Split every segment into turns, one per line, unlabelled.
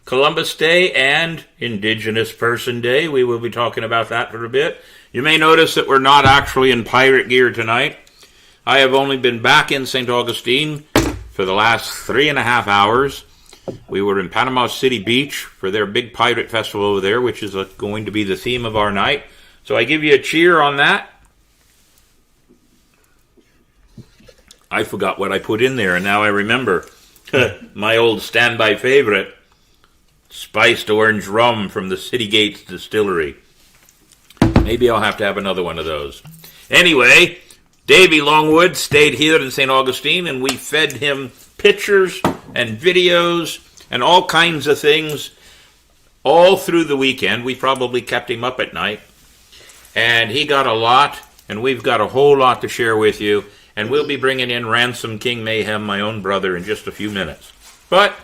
Columbus Day and Indigenous Person Day. We will be talking about that for a bit. You may notice that we're not actually in pirate gear tonight. I have only been back in St. Augustine for the last 3.5 hours. We were in Panama City Beach for their big pirate festival over there, which is going to be the theme of our night. So I give you a cheer on that. I forgot what I put in there, and now I remember. My old standby favorite, spiced orange rum from the City Gates Distillery. Maybe I'll have to have another one of those. Anyway, Davey Longwood stayed here in St. Augustine, and we fed him pictures and videos and all kinds of things all through the weekend. We probably kept him up at night. And he got a lot, and we've got a whole lot to share with you. And we'll be bringing in Ransom King Mayhem, my own brother, in just a few minutes. But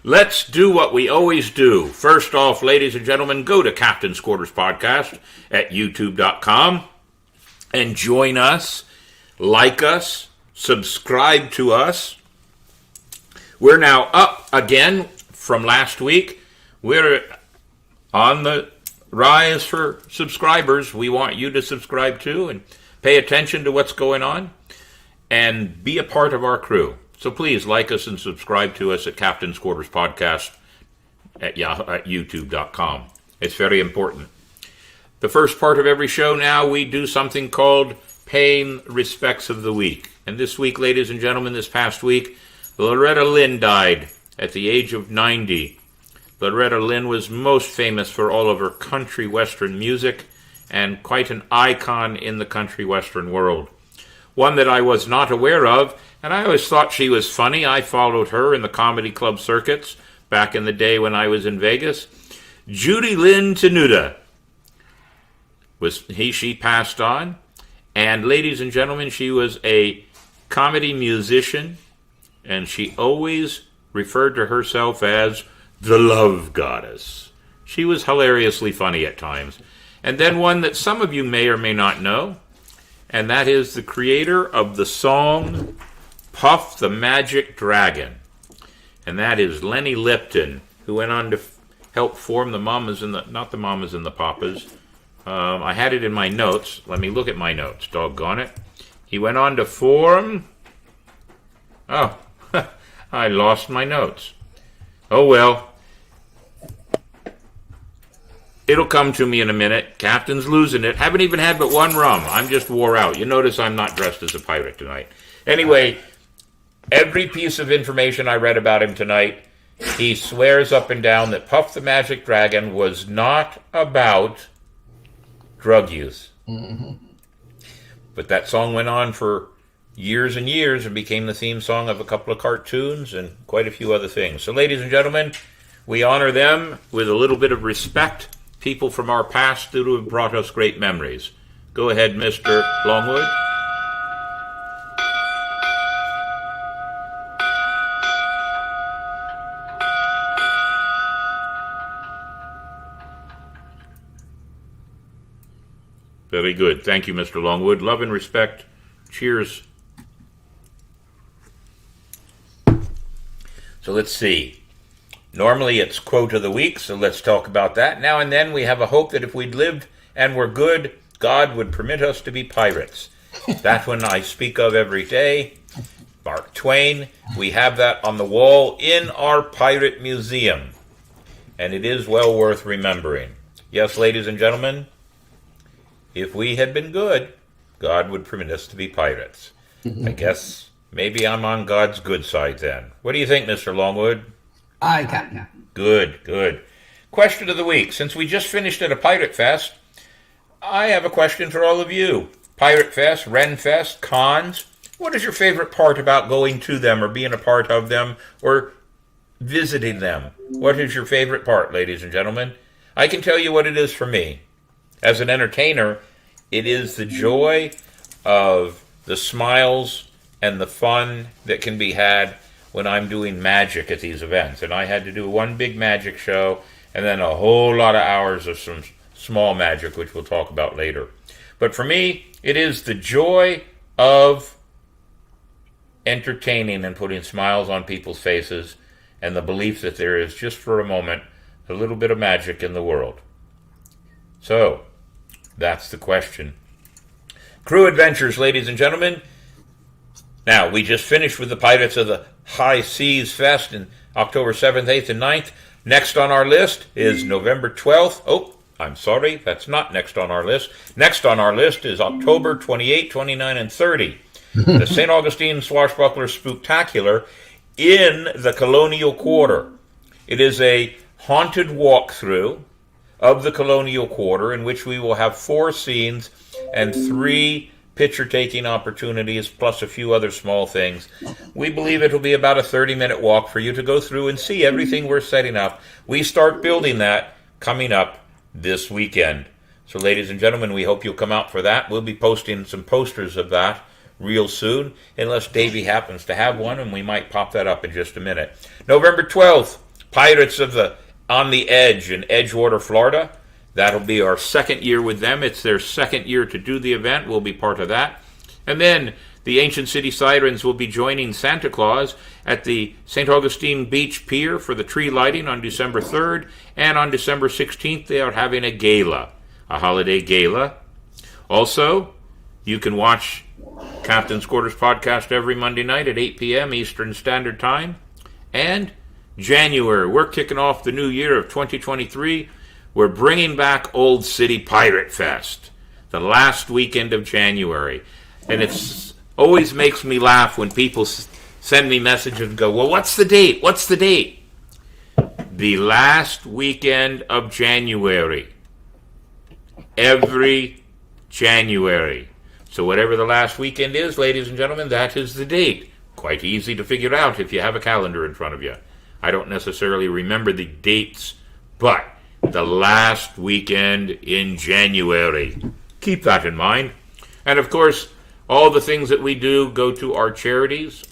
let's do what we always do. First off, ladies and gentlemen, go to Captain's Quarters Podcast at youtube.com and join us, like us, subscribe to us. We're now up again from last week. We're on the rise for subscribers. We want you to subscribe too and pay attention to what's going on and be a part of our crew. So please like us and subscribe to us at Captain's Quarters Podcast at youtube.com. It's very important. The first part of every show now, we do something called Paying Respects of the Week. And this week, ladies and gentlemen, this past week, Loretta Lynn died at the age of 90. Loretta Lynn was most famous for all of her country western music and quite an icon in the country western world. One that I was not aware of, and I always thought she was funny. I followed her in the comedy club circuits back in the day when I was in Vegas. Judy Lynn Tenuta. She passed on. And ladies and gentlemen, she was a comedy musician, and she always referred to herself as the Love Goddess. She was hilariously funny at times. And then one that some of you may or may not know, and that is the creator of the song Puff the Magic Dragon. And that is Lenny Lipton, who went on to help form the Mamas and not the Mamas and the Papas. I had it in my notes. Let me look at my notes. Doggone it. He went on to form... Oh, I lost my notes. Oh well. It'll come to me in a minute. Captain's losing it. Haven't even had but one rum. I'm just wore out. You notice I'm not dressed as a pirate tonight. Anyway, every piece of information I read about him tonight, he swears up and down that Puff the Magic Dragon was not about drug use. Mm-hmm. But that song went on for years and years and became the theme song of a couple of cartoons and quite a few other things. So, ladies and gentlemen, we honor them with a little bit of respect. People from our past who have brought us great memories. Go ahead, Mr. Longwood. Very good. Thank you, Mr. Longwood. Love and respect. Cheers. So let's see. Normally it's quote of the week, so let's talk about that. Now and then we have a hope that if we'd lived and were good, God would permit us to be pirates. That one I speak of every day. Mark Twain. We have that on the wall in our pirate museum. And it is well worth remembering. Yes, ladies and gentlemen, if we had been good, God would permit us to be pirates. I guess maybe I'm on God's good side then. What do you think, Mr. Longwood?
I can.
Good. Question of the week. Since we just finished at a Pirate Fest, I have a question for all of you. Pirate Fest, Ren Fest, cons. What is your favorite part about going to them or being a part of them or visiting them? What is your favorite part, ladies and gentlemen? I can tell you what it is for me. As an entertainer, it is the joy of the smiles and the fun that can be had when I'm doing magic at these events. And I had to do one big magic show and then a whole lot of hours of some small magic, which we'll talk about later. But for me, it is the joy of entertaining and putting smiles on people's faces and the belief that there is, just for a moment, a little bit of magic in the world. So, that's the question. Crew Adventures, ladies and gentlemen. Now, we just finished with the Pirates of the High Seas Fest in October 7th, 8th, and 9th. Next on our list is November 12th. Oh, I'm sorry, that's not next on our list. Next on our list is October 28, 29, and 30. The St. Augustine Swashbuckler Spooktacular in the Colonial Quarter. It is a haunted walkthrough of the Colonial Quarter in which we will have 4 scenes and 3 picture-taking opportunities, plus a few other small things. We believe it will be about a 30-minute walk for you to go through and see everything we're setting up. We start building that coming up this weekend. So, ladies and gentlemen, we hope you'll come out for that. We'll be posting some posters of that real soon, unless Davey happens to have one, and we might pop that up in just a minute. November 12th, Pirates of the On the Edge in Edgewater, Florida. That'll be our second year with them. It's their second year to do the event. We'll be part of that. And then the Ancient City Sirens will be joining Santa Claus at the St. Augustine Beach Pier for the tree lighting on December 3rd. And on December 16th, they are having a gala, a holiday gala. Also, you can watch Captain's Quarters podcast every Monday night at 8 p.m. Eastern Standard Time. And January, we're kicking off the new year of 2023. We're bringing back Old City Pirate Fest, the last weekend of January. And it always makes me laugh when people send me messages and go, well, what's the date? What's the date? The last weekend of January. Every January. So whatever the last weekend is, ladies and gentlemen, that is the date. Quite easy to figure out if you have a calendar in front of you. I don't necessarily remember the dates, but the last weekend in January. Keep that in mind. And of course, all the things that we do go to our charities,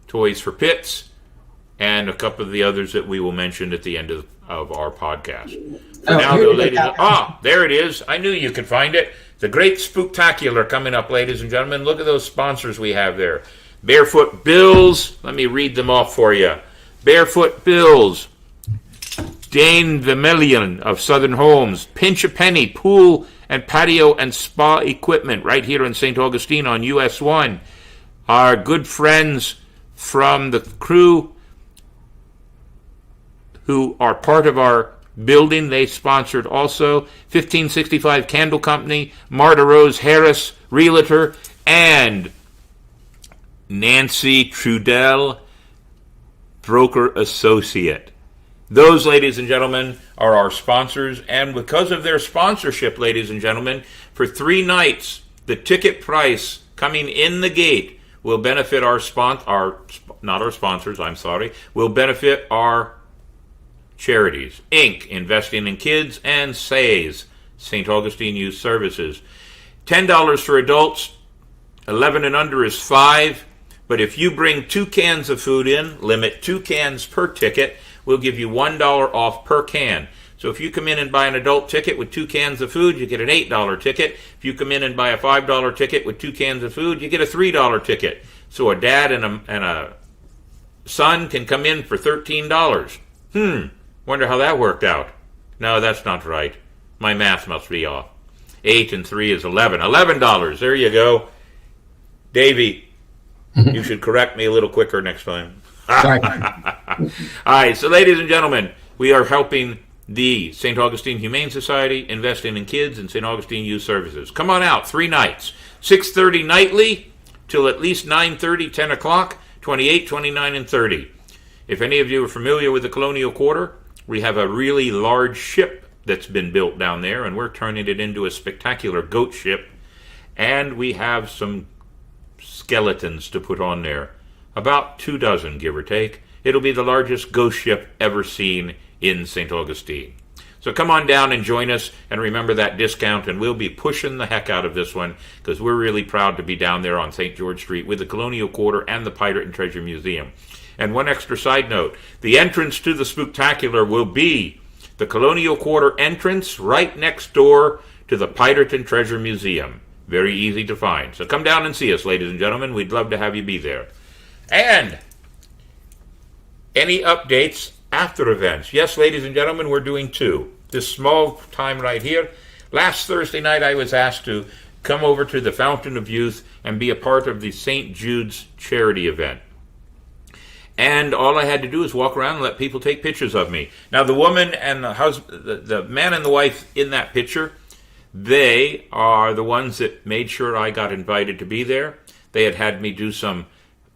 Toys for Pits, and a couple of the others that we will mention at the end of our podcast. For now, though, ladies, there it is. I knew you could find it. The Great Spooktacular coming up, ladies and gentlemen. Look at those sponsors we have there. Barefoot Bills. Let me read them off for you. Barefoot Bills. Dane Vermillion of Southern Homes. Pinch a Penny Pool and Patio and Spa Equipment right here in St. Augustine on US 1. Our good friends from the crew who are part of our building, they sponsored also. 1565 Candle Company, Marta Rose Harris, Realtor, and Nancy Trudell, Broker Associate. Those, ladies and gentlemen, are our sponsors, and because of their sponsorship, ladies and gentlemen, for 3 nights, the ticket price coming in the gate will benefit will benefit our charities. Inc., Investing in Kids, and SAYS, St. Augustine Youth Services. $10 for adults, 11 and under is $5, but if you bring 2 cans of food in, limit 2 cans per ticket, we'll give you $1 off per can. So if you come in and buy an adult ticket with 2 cans of food, you get an $8 ticket. If you come in and buy a $5 ticket with 2 cans of food, you get a $3 ticket. So a dad and a son can come in for $13. Wonder how that worked out. No, that's not right. My math must be off. 8 and 3 is 11. $11. There you go. Davey, you should correct me a little quicker next time.
Sorry.
All right, so ladies and gentlemen, we are helping the St. Augustine Humane Society investing in kids and St. Augustine Youth Services. Come on out, 3 nights. 6:30 nightly till at least 9:30, 10 o'clock, 28, 29, and 30. If any of you are familiar with the Colonial Quarter, we have a really large ship that's been built down there, and we're turning it into a spectacular goat ship. And we have some skeletons to put on there. About 24, give or take. It'll be the largest ghost ship ever seen in St. Augustine. So come on down and join us, and remember that discount, and we'll be pushing the heck out of this one, because we're really proud to be down there on St. George Street with the Colonial Quarter and the Pirate and Treasure Museum. And one extra side note, the entrance to the Spooktacular will be the Colonial Quarter entrance right next door to the Pirate and Treasure Museum. Very easy to find. So come down and see us, ladies and gentlemen. We'd love to have you be there. And any updates after events? Yes, ladies and gentlemen, we're doing 2. This small time right here. Last Thursday night, I was asked to come over to the Fountain of Youth and be a part of the St. Jude's charity event. And all I had to do is walk around and let people take pictures of me. Now, the woman and the husband, the man and the wife in that picture, they are the ones that made sure I got invited to be there. They had me do some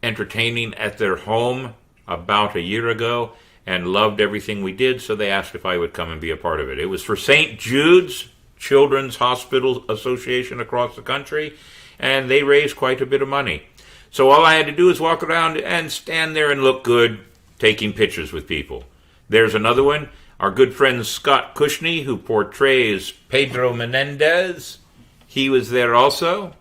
entertaining at their home about a year ago and loved everything we did, so they asked if I would come and be a part of it. It was for St. Jude's Children's Hospital Association across the country, and they raised quite a bit of money. So all I had to do is walk around and stand there and look good, taking pictures with people. There's another one. Our good friend Scott Cushney, who portrays Pedro Menendez, he was there also,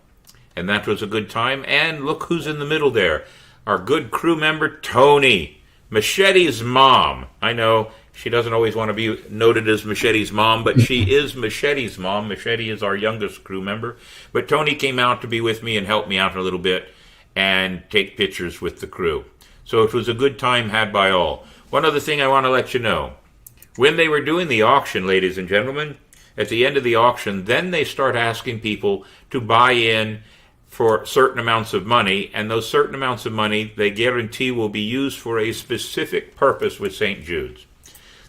and that was a good time. And look who's in the middle there. Our good crew member, Tony, Machete's mom. I know she doesn't always want to be noted as Machete's mom, but she is Machete's mom. Machete is our youngest crew member. But Tony came out to be with me and help me out a little bit and take pictures with the crew. So it was a good time had by all. One other thing I want to let you know. When they were doing the auction, ladies and gentlemen, at the end of the auction, then they start asking people to buy in for certain amounts of money, and those certain amounts of money they guarantee will be used for a specific purpose with St. Jude's.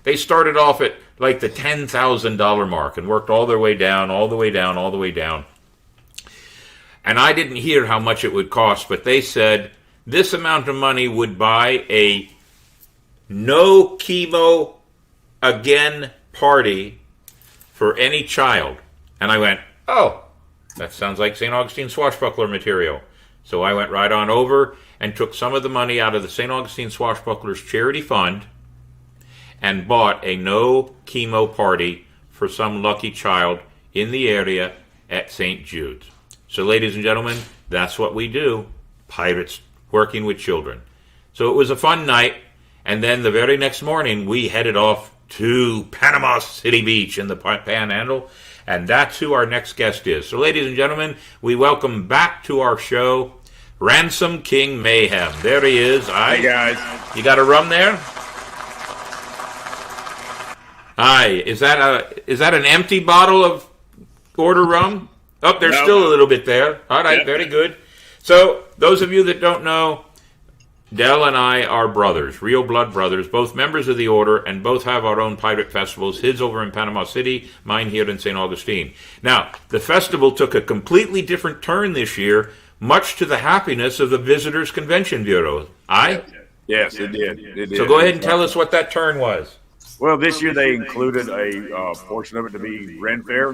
They started off at like the $10,000 mark and worked all their way down, all the way down, all the way down. And I didn't hear how much it would cost, but they said this amount of money would buy a no chemo again party for any child. And I went, oh, that sounds like St. Augustine Swashbuckler material. So I went right on over and took some of the money out of the St. Augustine Swashbucklers Charity Fund and bought a no chemo party for some lucky child in the area at St. Jude's. So, ladies and gentlemen, that's what we do. Pirates working with children. So it was a fun night. And then the very next morning, we headed off to Panama City Beach in the Panhandle. And that's who our next guest is. So, ladies and gentlemen, we welcome back to our show, Ransom King Mayhem. There he is.
Hey, guys.
You got a rum there? Hi. Is that an empty bottle of order rum? Oh, there's still a little bit there. All right, very good. So, those of you that don't know, Del and I are brothers, real blood brothers, both members of the order, and both have our own pirate festivals, his over in Panama City, mine here in St. Augustine. Now, the festival took a completely different turn this year, much to the happiness of the Visitors Convention Bureau.
Yes, it did.
So go ahead and tell us what that turn was.
Well, this year they included a portion of it to be Ren Fair,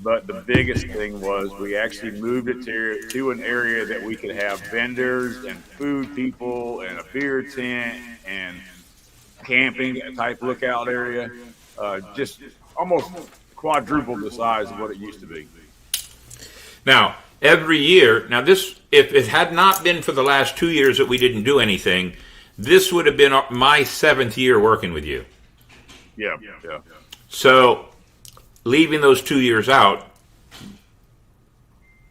but the biggest thing was we actually moved it to an area that we could have vendors and food people and a beer tent and camping type lookout area, just almost quadrupled the size of what it used to be.
Now, every year, if it had not been for the last 2 years that we didn't do anything, this would have been my 7th year working with you.
Yeah.
So, leaving those 2 years out,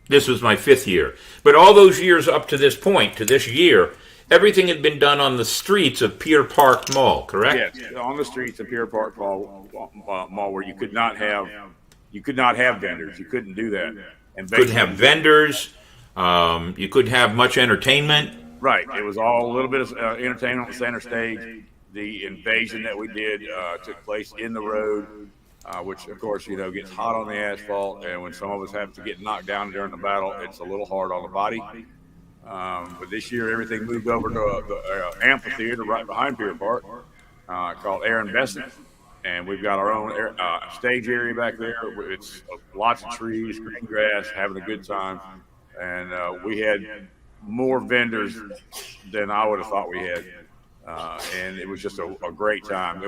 this was my 5th year. But all those years up to this point, to this year, everything had been done on the streets of Pier Park Mall, correct?
Yes, on the streets of Pier Park Mall, where you could not have vendors. You couldn't do that. And
Couldn't have vendors. You couldn't have much entertainment.
Right. It was all a little bit of entertainment on the center stage. The invasion that we did took place in the road, which, of course, gets hot on the asphalt. And when some of us have to get knocked down during the battle, it's a little hard on the body. But this year, everything moved over to the amphitheater right behind Pier Park called Aaron Besant. And we've got our own stage area back there. It's lots of trees, green grass, having a good time. And we had more vendors than I would have thought we had. And it was just a great time.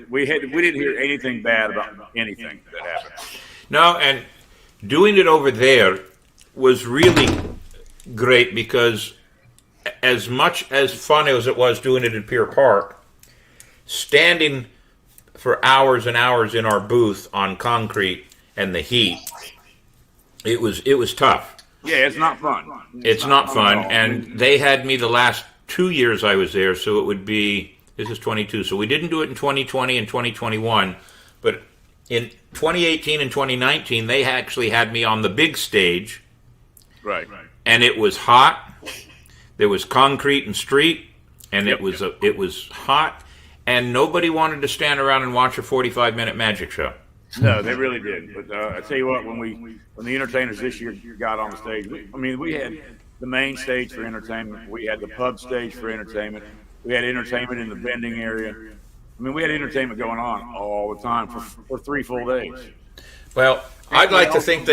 We didn't hear anything bad about anything that happened.
No, and doing it over there was really great because as much as fun as it was doing it in Pier Park, standing for hours and hours in our booth on concrete and the heat, it was tough.
Yeah, it's not fun.
It's not fun, and they had me the last 2 years I was there, so it would be, this is 22, so we didn't do it in 2020 and 2021, but in 2018 and 2019, they actually had me on the big stage.
Right.
And it was hot. There was concrete and street, and it was hot, and nobody wanted to stand around and watch a 45-minute magic show.
No, they really did. But I tell you what, when the entertainers this year got on the stage, we had the main stage for entertainment. We had the pub stage for entertainment. We had entertainment in the vending area. We had entertainment going on all the time for 3 full days.
Well, I'd like to think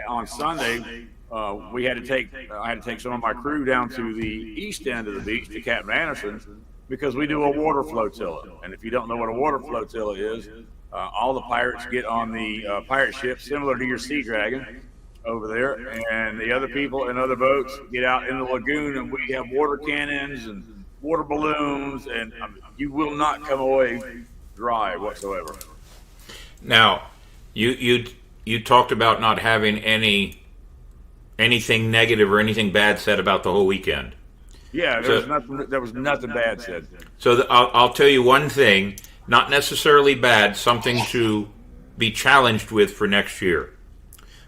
on Sunday, I had to take some of my crew down to the east end of the beach to Captain Anderson's because we do a water flotilla. And if you don't know what a water flotilla is, all the pirates get on the pirate ship similar to your Sea Dragon over there, and the other people in other boats get out in the lagoon, and we have water cannons and water balloons, and you will not come away dry whatsoever.
Now, you talked about not having anything negative or anything bad said about the whole weekend.
Yeah, there was nothing bad said.
So I'll tell you one thing, not necessarily bad, something to be challenged with for next year.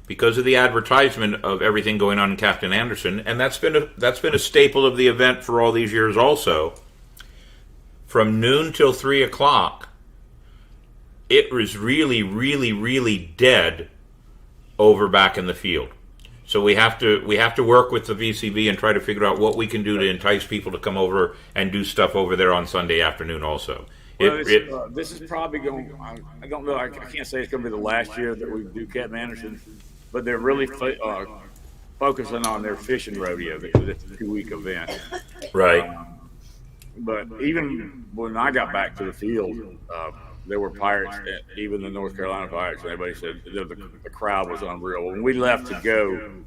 Because of the advertisement of everything going on in Captain Anderson, and that's been a staple of the event for all these years also. From noon till 3 o'clock, it was really, really, really dead over back in the field. So we have to work with the VCB and try to figure out what we can do to entice people to come over and do stuff over there on Sunday afternoon also.
Well, this is probably going. I don't know. I can't say it's going to be the last year that we do Captain Anderson, but they're really focusing on their fishing rodeo. That's a 2-week event,
right?
But even when I got back to the field, there were pirates, even the North Carolina Pirates. And everybody said the crowd was unreal. When we left Aaron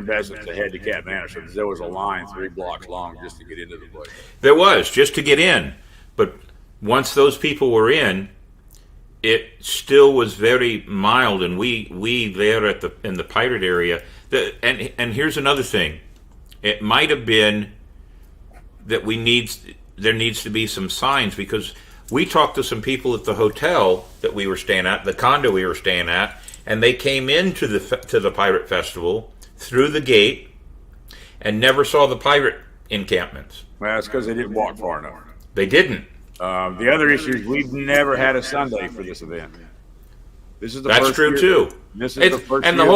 Besant to head to Captain Anderson, there was a line 3 blocks long just to get into the place.
There was just to get in, but once those people were in, it still was very mild, and we there in the pirate area. And here's another thing: it might have been that there needs to be some signs, because we talked to some people at the hotel that we were staying at, the condo we were staying at, and they came into the pirate festival through the gate and never saw the pirate encampments.
Well, that's because they didn't walk far enough.
They didn't.
The other issue is we've never had a Sunday for this event. This is the
That's
first
true
year.
too.
This is the first
and
year
the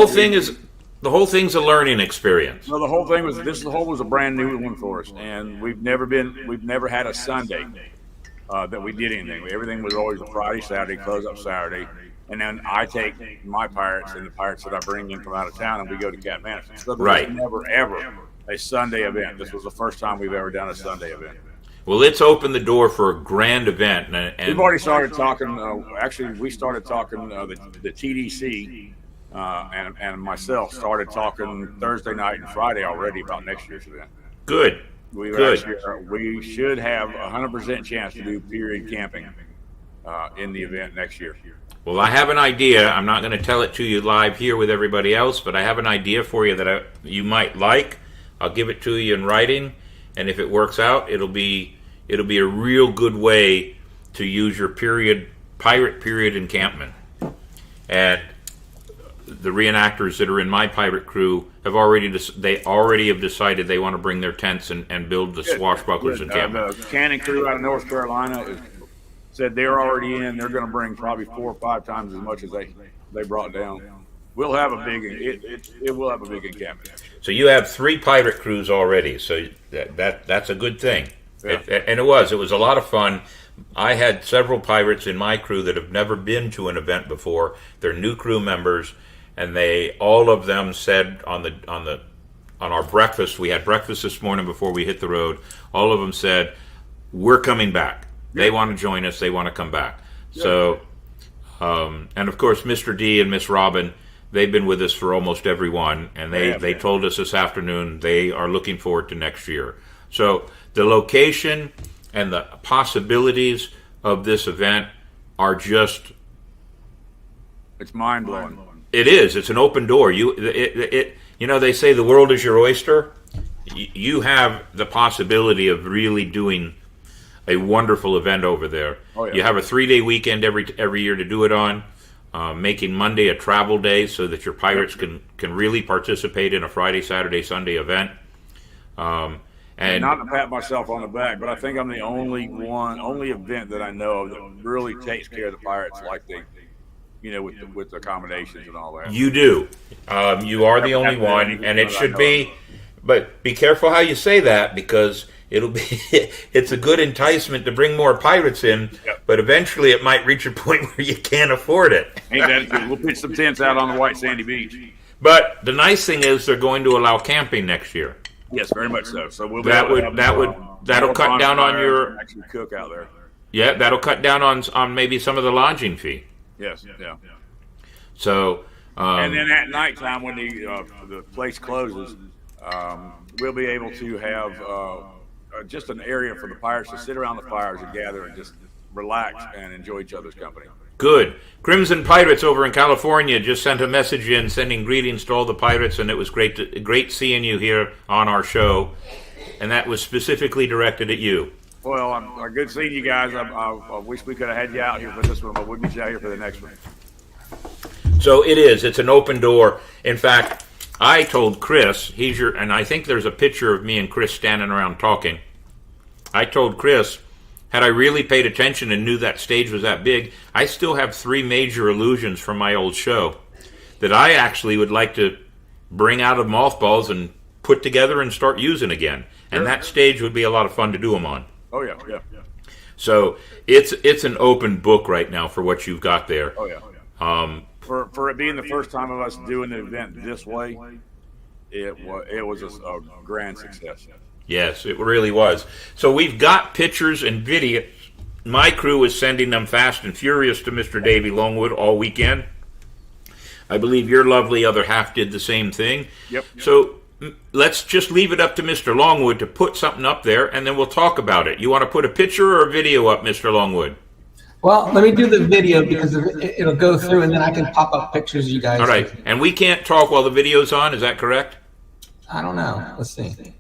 whole thing's a learning experience.
Well, the whole thing was this whole was a brand new one for us, and we've never had a Sunday that we did anything. Everything was always a Friday, Saturday, close up Saturday, and then I take my pirates and the pirates that I bring in from out of town, and we go to Captain Anderson. So there was never ever a Sunday event. This was the first time we've ever done a Sunday event.
Well, let's open the door for a grand event. And
we've already started talking. We started talking. The TDC and myself started talking Thursday night and Friday already about next year's event.
Good.
We should have 100% chance to do period camping in the event next year.
Well, I have an idea. I'm not going to tell it to you live here with everybody else, but I have an idea for you that you might like. I'll give it to you in writing, and if it works out, it'll be a real good way to use your pirate period encampment. And the reenactors that are in my pirate crew have already decided they want to bring their tents and build the swashbucklers encampment.
The cannon crew out of North Carolina said they're already in. They're going to bring probably 4 or 5 times as much as they brought down. We'll have a big it will have a big encampment.
So you have 3 pirate crews already. So that's a good thing.
Yeah.
And it was a lot of fun. I had several pirates in my crew that have never been to an event before. They're new crew members, and all of them said on our breakfast, we had breakfast this morning before we hit the road. All of them said, "We're coming back." They want to join us. They want to come back. Yeah. So, and of course, Mr. D and Miss Robin, they've been with us for almost every one, and they told us this afternoon they are looking forward to next year. So the location and the possibilities of this event are just...
It's mind-blowing.
It is. It's an open door. They say the world is your oyster. You have the possibility of really doing a wonderful event over there. Oh, yeah. You have a 3-day weekend every year to do it on, making Monday a travel day so that your pirates can really participate in a Friday, Saturday, Sunday event. And
not to pat myself on the back, but I think I'm the only event that I know of that really takes care of the pirates like they, with the accommodations and all that.
You do. You are the only one, and it should be. But be careful how you say that, because it's a good enticement to bring more pirates in, but eventually it might reach a point where you can't afford it.
Ain't that good? We'll pitch some tents out on the white sandy beach.
But the nice thing is they're going to allow camping next year.
Yes, very much so. So we'll
that'll cut down on your
actually cook out there.
Yeah, that'll cut down on maybe some of the lodging fee.
Yes, yeah.
So
and then at nighttime when the place closes, we'll be able to have just an area for the pirates to sit around the fires and gather and just relax and enjoy each other's company.
Good. Crimson Pirates over in California just sent a message in sending greetings to all the pirates, and it was great seeing you here on our show. And that was specifically directed at you.
Well, good seeing you guys. I wish we could have had you out here for this one, but we'll get you out here for the next one.
So it's an open door. In fact, I told Chris, and I think there's a picture of me and Chris standing around talking. I told Chris, had I really paid attention and knew that stage was that big, I still have 3 major illusions from my old show that I actually would like to bring out of mothballs and put together and start using again. And that stage would be a lot of fun to do them on.
Oh, yeah.
So it's an open book right now for what you've got there.
Oh, yeah. For it being the first time of us doing the event this way, it was a grand success.
Yes, it really was. So we've got pictures and video. My crew is sending them fast and furious to Mr. Davey Longwood all weekend. I believe your lovely other half did the same thing.
Yep.
So let's just leave it up to Mr. Longwood to put something up there, and then we'll talk about it. You want to put a picture or a video up, Mr. Longwood?
Well, let me do the video because it'll go through, and then I can pop up pictures of you guys.
All right. And we can't talk while the video's on, is that correct?
I don't know. Let's see.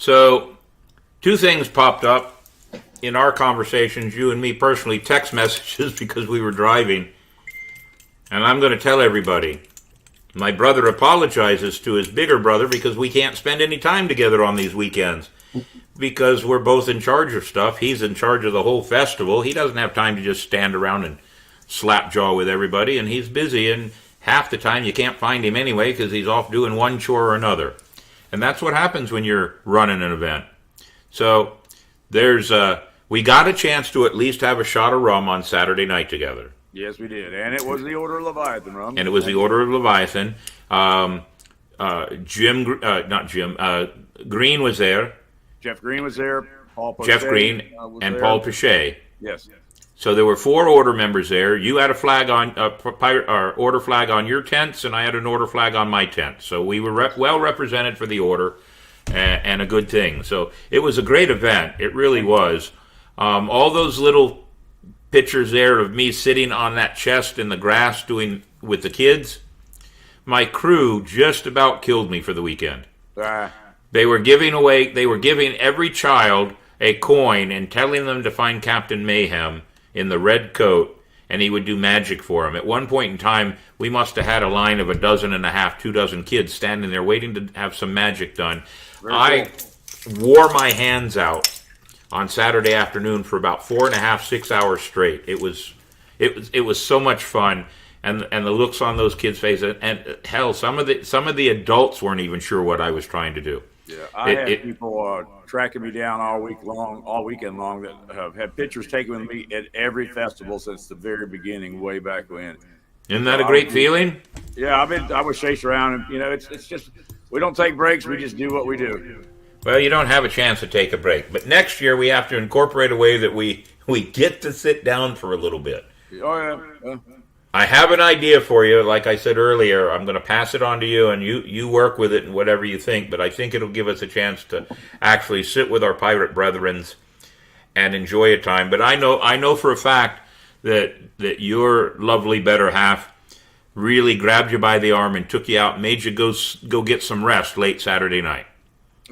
So, two things popped up in our conversations, you and me personally, text messages because we were driving. And I'm going to tell everybody. My brother apologizes to his bigger brother because we can't spend any time together on these weekends. Because we're both in charge of stuff. He's in charge of the whole festival. He doesn't have time to just stand around and slapjaw with everybody. And he's busy, and half the time you can't find him anyway because he's off doing one chore or another. And that's what happens when you're running an event. So we got a chance to at least have a shot of rum on Saturday night together.
Yes, we did. And it was the Order of Leviathan rum.
And it was the Order of Leviathan. Green was there.
Jeff Green was there. Paul Pochet
Jeff Green and
there.
Paul Pochet.
Yes.
So there were 4 order members there. You had a flag on order flag on your tents, and I had an order flag on my tent. So we were well represented for the order, and a good thing. So it was a great event. It really was. All those little pictures there of me sitting on that chest in the grass doing with the kids. My crew just about killed me for the weekend. They were giving every child a coin and telling them to find Captain Mayhem in the red coat, and he would do magic for them. At one point in time, we must have had a line of 12, 2 dozen kids standing there waiting to have some magic done. I wore my hands out on Saturday afternoon for about 4.5, 6 hours straight. It was so much fun, and the looks on those kids' faces, and hell, some of the adults weren't even sure what I was trying to do.
Yeah, I had people tracking me down all weekend long that have had pictures taken with me at every festival since the very beginning, way back when.
Isn't that a great feeling?
Yeah, I was chased around, and it's just we don't take breaks. We just do what we do.
Well, you don't have a chance to take a break, but next year we have to incorporate a way that we get to sit down for a little bit.
Oh yeah.
I have an idea for you. Like I said earlier, I'm going to pass it on to you, and you work with it and whatever you think. But I think it'll give us a chance to actually sit with our pirate brethrens and enjoy a time. But I know for a fact that your lovely better half really grabbed you by the arm and took you out, and made you go get some rest late Saturday night.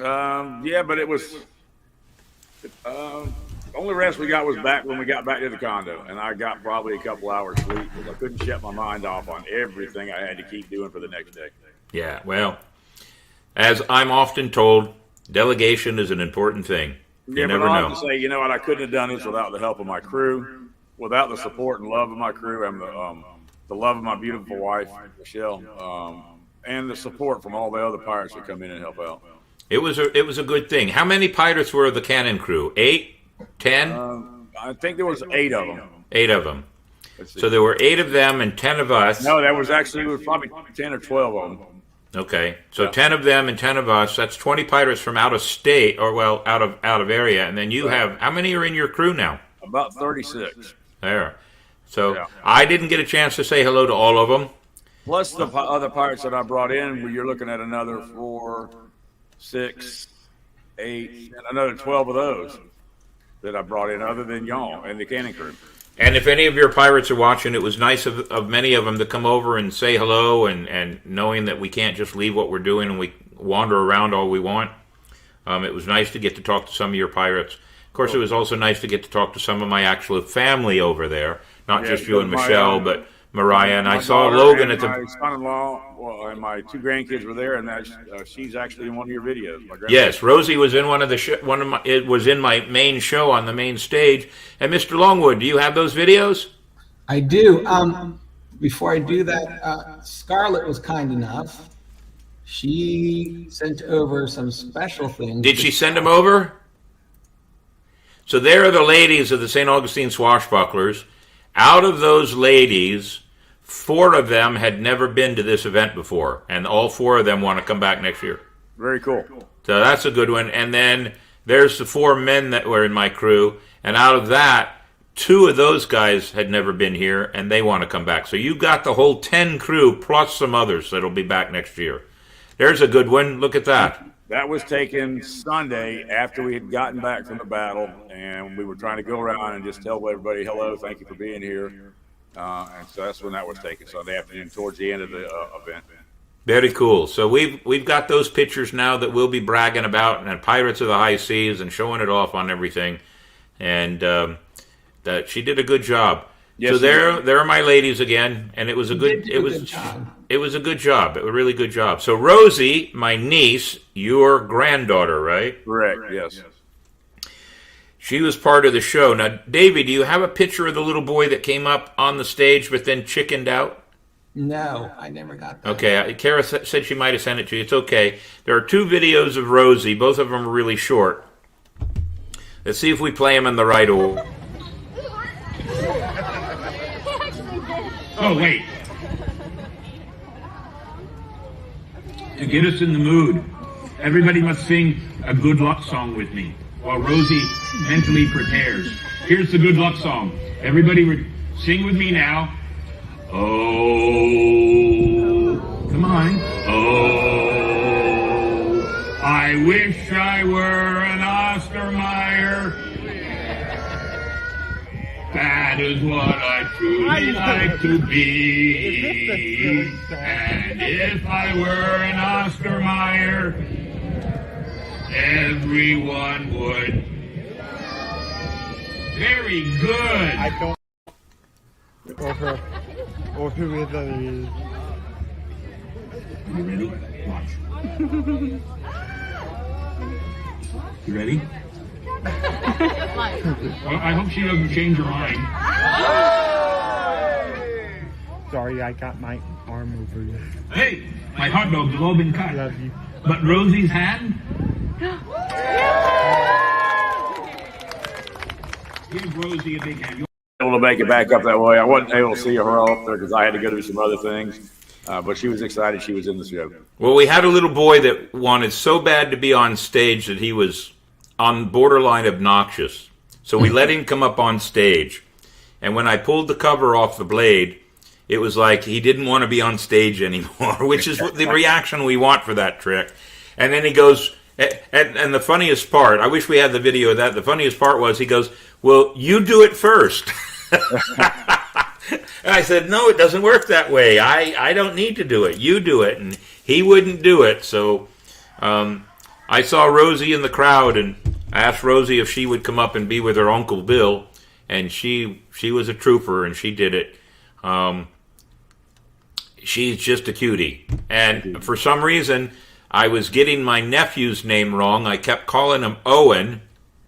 Yeah, but it was only rest we got was back when we got back to the condo, and I got probably a couple hours sleep because I couldn't shut my mind off on everything I had to keep doing for the next day.
Yeah, well, as I'm often told, delegation is an important thing. You never know.
I have to say, what, I couldn't have done this without the help of my crew, without the support and love of my crew, and the love of my beautiful wife, Michelle, and the support from all the other pirates that come in and help out.
It was a good thing. How many pirates were the cannon crew? 8? 10?
I think there was 8 of them.
8 of them. So there were 8 of them and 10 of us.
No, there was probably 10 or 12 of them.
Okay, so 10 of them and 10 of us. That's 20 pirates from out of state, or well, out of area. And then you have, how many are in your crew now?
About 36.
There. So I didn't get a chance to say hello to all of them.
Plus the other pirates that I brought in, you're looking at another 4, 6, 8, and another 12 of those that I brought in, other than y'all and the cannon crew.
And if any of your pirates are watching, it was nice of many of them to come over and say hello, and knowing that we can't just leave what we're doing and we wander around all we want. It was nice to get to talk to some of your pirates. Of course, it was also nice to get to talk to some of my actual family over there, not just you and Michelle, but Mariah. And I saw Logan at the...
My son-in-law and my 2 grandkids were there, and she's actually in one of your videos.
Yes, Rosie was in it was in my main show on the main stage. And Mr. Longwood, do you have those videos?
I do. Before I do that, Scarlett was kind enough. She sent over some special things.
Did she send them over? So there are the ladies of the St. Augustine Swashbucklers. Out of those ladies, 4 of them had never been to this event before, and all 4 of them want to come back next year.
Very cool.
So that's a good one. And then there's the 4 men that were in my crew, and out of that, 2 of those guys had never been here, and they want to come back. So you got the whole 10 crew plus some others that'll be back next year. There's a good one. Look at that.
That was taken Sunday after we had gotten back from the battle, and we were trying to go around and just tell everybody hello, thank you for being here. And so that's when that was taken, Sunday afternoon, towards the end of the event.
Very cool. So we've got those pictures now that we'll be bragging about, and Pirates of the High Seas, and showing it off on everything. And that she did a good job.
Yes,
so there are my ladies again, and it was a good
It was a good job.
A really good job. So Rosie, my niece, your granddaughter, right?
Correct. Yes.
She was part of the show. Now, Davey, do you have a picture of the little boy that came up on the stage but then chickened out?
No, I never got that.
Okay, Kara said she might have sent it to you. It's okay. There are 2 videos of Rosie. Both of them are really short. Let's see if we play them in the right order. Oh, wait. To get us in the mood, everybody must sing a good luck song with me while Rosie mentally prepares. Here's the good luck song. Everybody sing with me now. Oh, come on. Oh, I wish I were an Ostermeyer. That is what I truly like to be. And if I were an Ostermeyer, everyone would. Very good.
I don't. Or who is that?
You ready? Watch. You ready? Well, I hope she doesn't change her mind.
Sorry, I got my arm over you.
Hey, my hot dogs have all been cut.
Love you.
But Rosie's hand? Give Rosie a big hand.
Able to make it back up that way. I wasn't able to see her up there because I had to go do some other things. But she was excited she was in the show.
Well, we had a little boy that wanted so bad to be on stage that he was on borderline obnoxious. So we let him come up on stage. And when I pulled the cover off the blade, it was like he didn't want to be on stage anymore, which is the reaction we want for that trick. And then he goes, and the funniest part, I wish we had the video of that. The funniest part was he goes, well, you do it first. And I said, no, it doesn't work that way. I don't need to do it. You do it. And he wouldn't do it. So I saw Rosie in the crowd, and I asked Rosie if she would come up and be with her Uncle Bill. And she was a trooper, and she did it. She's just a cutie. And for some reason, I was getting my nephew's name wrong. I kept calling him Owen.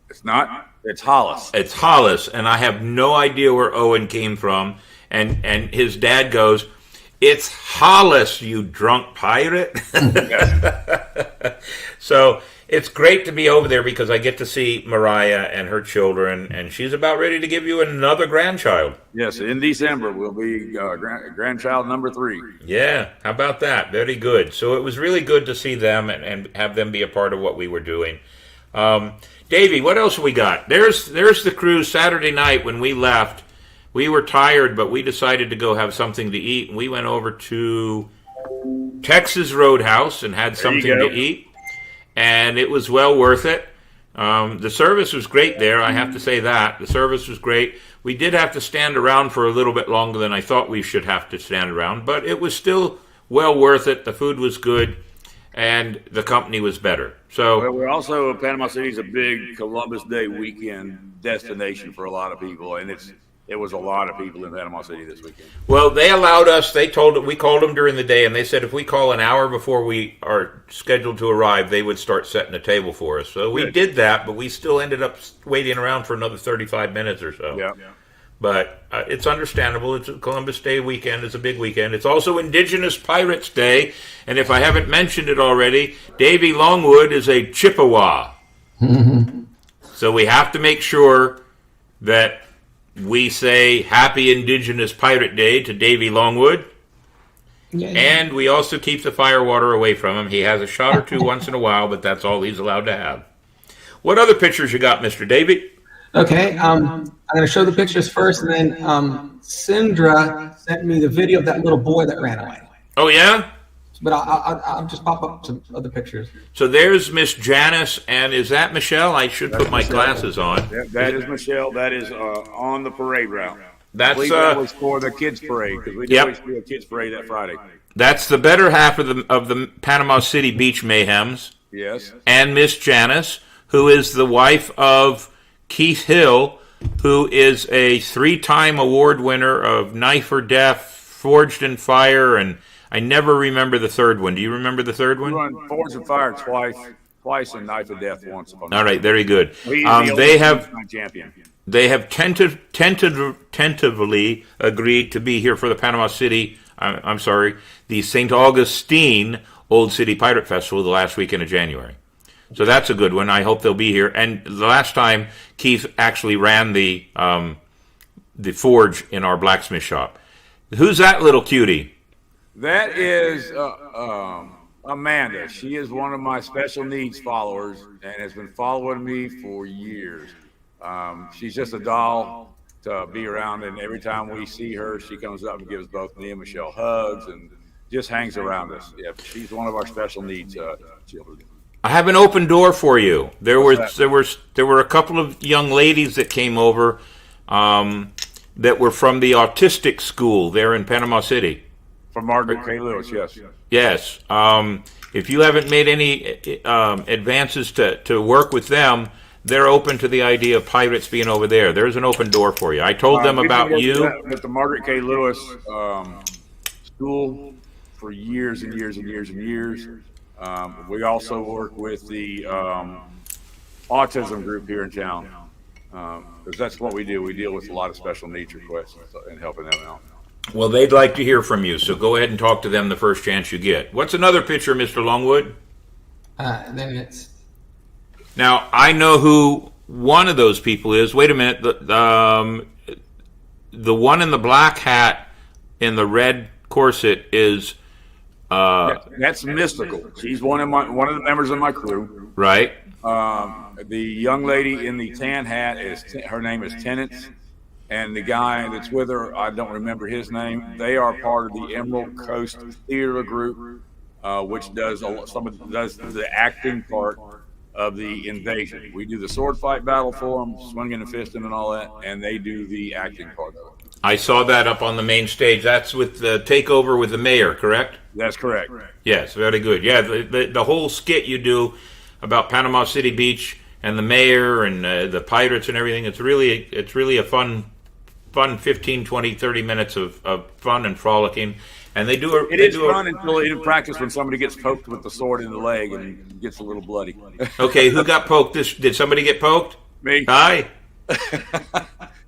It's not. It's Hollis.
It's Hollis, and I have no idea where Owen came from. And his dad goes, it's Hollis, you drunk pirate. So it's great to be over there because I get to see Mariah and her children, and she's about ready to give you another grandchild.
Yes, in December will be grandchild number 3.
Yeah, how about that? Very good. So it was really good to see them and have them be a part of what we were doing. Davey, what else we got? There's the cruise Saturday night when we left. We were tired, but we decided to go have something to eat, and we went over to Texas Roadhouse and had something to eat, and it was well worth it. The service was great there, I have to say that. The service was great. We did have to stand around for a little bit longer than I thought we should have to stand around, but it was still well worth it. The food was good, and the company was better. So
well, we're also, Panama City is a big Columbus Day weekend destination for a lot of people, and it was a lot of people in Panama City this weekend.
Well, they allowed us. We called them during the day, and they said if we call an hour before we are scheduled to arrive, they would start setting a table for us. So we did that, but we still ended up waiting around for another 35 minutes or so.
Yeah.
But it's understandable. It's a Columbus Day weekend. It's a big weekend. It's also Indigenous Pirates Day, and if I haven't mentioned it already, Davey Longwood is a Chippewa. So we have to make sure that we say Happy Indigenous Pirate Day to Davey Longwood.
Yeah.
And we also keep the firewater away from him. He has a shot or two once in a while, but that's all he's allowed to have. What other pictures you got, Mr. Davey?
Okay, I'm going to show the pictures first, and then Sindra sent me the video of that little boy that ran away.
Oh, yeah?
But I'll just pop up some other pictures.
So there's Miss Janice, and is that Michelle? I should put my glasses on.
That is Michelle. That is on the parade route.
That's
that was for the kids parade because we always do a kids parade that Friday.
That's the better half of the Panama City Beach Mayhems.
Yes.
And Miss Janice, who is the wife of Keith Hill, who is a 3-time award winner of Knife or Death, Forged in Fire, and I never remember the third one. Do you remember the third one?
We won Forged in Fire twice, and Knife of Death once.
All right, very good.
They have champion.
They have tentatively agreed to be here for the Panama City. The St. Augustine Old City Pirate Festival the last weekend of January. So that's a good one. I hope they'll be here. And the last time, Keith actually ran the forge in our blacksmith shop. Who's that little cutie?
That is Amanda. She is one of my special needs followers and has been following me for years. She's just a doll to be around, and every time we see her, she comes up and gives both me and Michelle hugs and just hangs around us. Yeah, she's one of our special needs children.
I have an open door for you. There were a couple of young ladies that came over that were from the autistic school there in Panama City.
From Margaret K. Lewis, yes.
Yes. If you haven't made any advances to work with them, they're open to the idea of pirates being over there. There's an open door for you. I told them about you.
With the Margaret K. Lewis school for years and years and years and years. We also work with the autism group here in town, because that's what we do. We deal with a lot of special needs requests and helping them out.
Well, they'd like to hear from you, so go ahead and talk to them the first chance you get. What's another picture, Mr. Longwood?
Then it's...
Now, I know who one of those people is. Wait a minute. The one in the black hat in the red corset is...
that's Mystical. She's one of the members of my crew.
Right.
The young lady in the tan hat her name is Tenants, and the guy that's with her, I don't remember his name. They are part of the Emerald Coast Theater group, which does the acting part of the invasion. We do the sword fight battle for them, swinging and fisting and all that, and they do the acting part of it.
I saw that up on the main stage. That's with the takeover with the mayor, correct?
That's correct.
Yes, very good. Yeah, the whole skit you do about Panama City Beach and the mayor and the pirates and everything, it's really a fun 15, 20, 30 minutes of fun and frolicking. And they do
it is fun until in practice when somebody gets poked with the sword in the leg and gets a little bloody.
Okay, who got poked? Did somebody get poked?
Me.
Hi.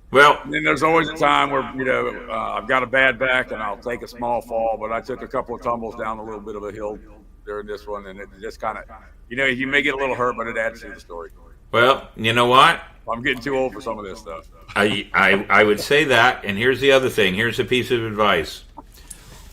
Well,
and then there's always a time where I've got a bad back and I'll take a small fall, but I took a couple of tumbles down a little bit of a hill during this one, and it just kind of, you may get a little hurt, but it adds to the story.
Well, you know what?
I'm getting too old for some of this stuff.
I would say that, and here's the other thing. Here's a piece of advice.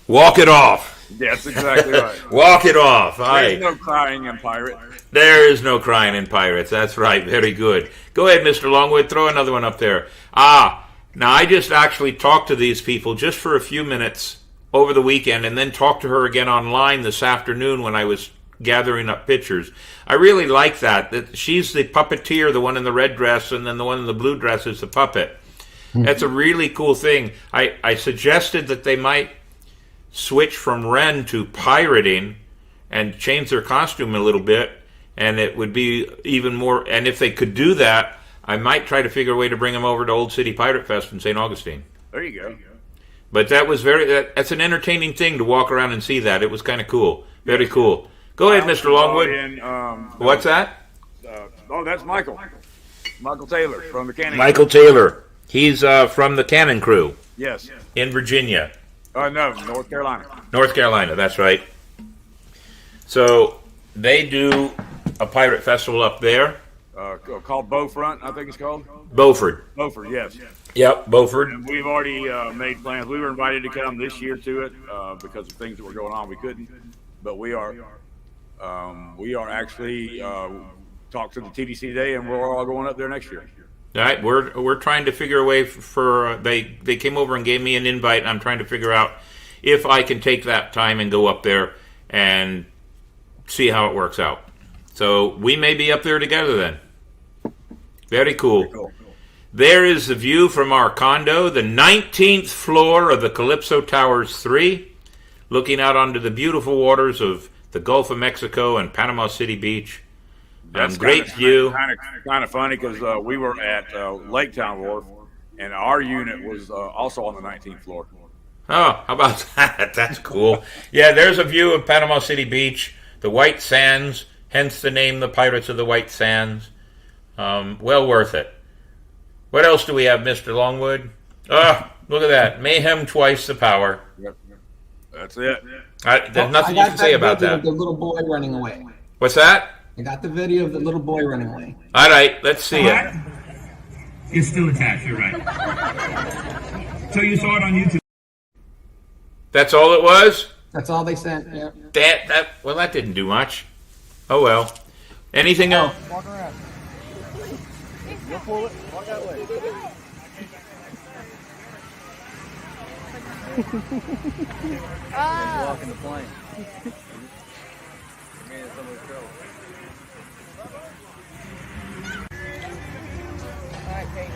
Walk it off.
That's exactly right.
Walk it off.
There's no crying in pirate.
There is no crying in pirates. That's right. Very good. Go ahead, Mr. Longwood. Throw another one up there. Now I just actually talked to these people just for a few minutes over the weekend, and then talked to her again online this afternoon when I was gathering up pictures. I really like that she's the puppeteer, the one in the red dress, and then the one in the blue dress is the puppet. That's a really cool thing. I suggested that they might switch from Ren to pirating and change their costume a little bit, and it would be even more. And if they could do that, I might try to figure a way to bring them over to Old City Pirate Fest in St. Augustine.
There you go.
But that was that's an entertaining thing to walk around and see that. It was kind of cool. Very cool. Go ahead, Mr. Longwood. What's that?
That's Michael. Michael Taylor from the Cannon.
Michael Taylor. He's from the Cannon Crew.
Yes.
In Virginia.
No, North Carolina.
North Carolina, that's right. So they do a pirate festival up there.
Called Beaufront, I think it's called.
Beaufort,
yes.
Yep, Beaufort.
And we've already made plans. We were invited to come this year to it because of things that were going on. We couldn't, but we are actually talked to the TDC today, and we're all going up there next year.
All right, we're trying to figure a way for they came over and gave me an invite, and I'm trying to figure out if I can take that time and go up there and see how it works out. So we may be up there together then. Very cool. There is the view from our condo, the 19th floor of the Calypso Towers 3. looking out onto the beautiful waters of the Gulf of Mexico and Panama City Beach.
That's
Great view.
Kind of funny because we were at Lake Town Wharf, and our unit was also on the 19th floor.
Oh, how about that? That's cool. Yeah, there's a view of Panama City Beach, the White Sands, hence the name, the Pirates of the White Sands. Well worth it. What else do we have, Mr. Longwood? Oh, look at that. Mayhem twice the power.
Yep. That's it.
There's nothing you can say about
video
that.
of the little boy running away.
What's that?
I got the video of the little boy running away.
All right, let's see it.
It's still attached, you're right. So you saw it on YouTube.
That's all it was?
That's all they sent. Yeah.
That didn't do much. Oh well. Anything else?
Walk around. You'll pull it. Walk that way. Walk in the plane. Alright, Katie.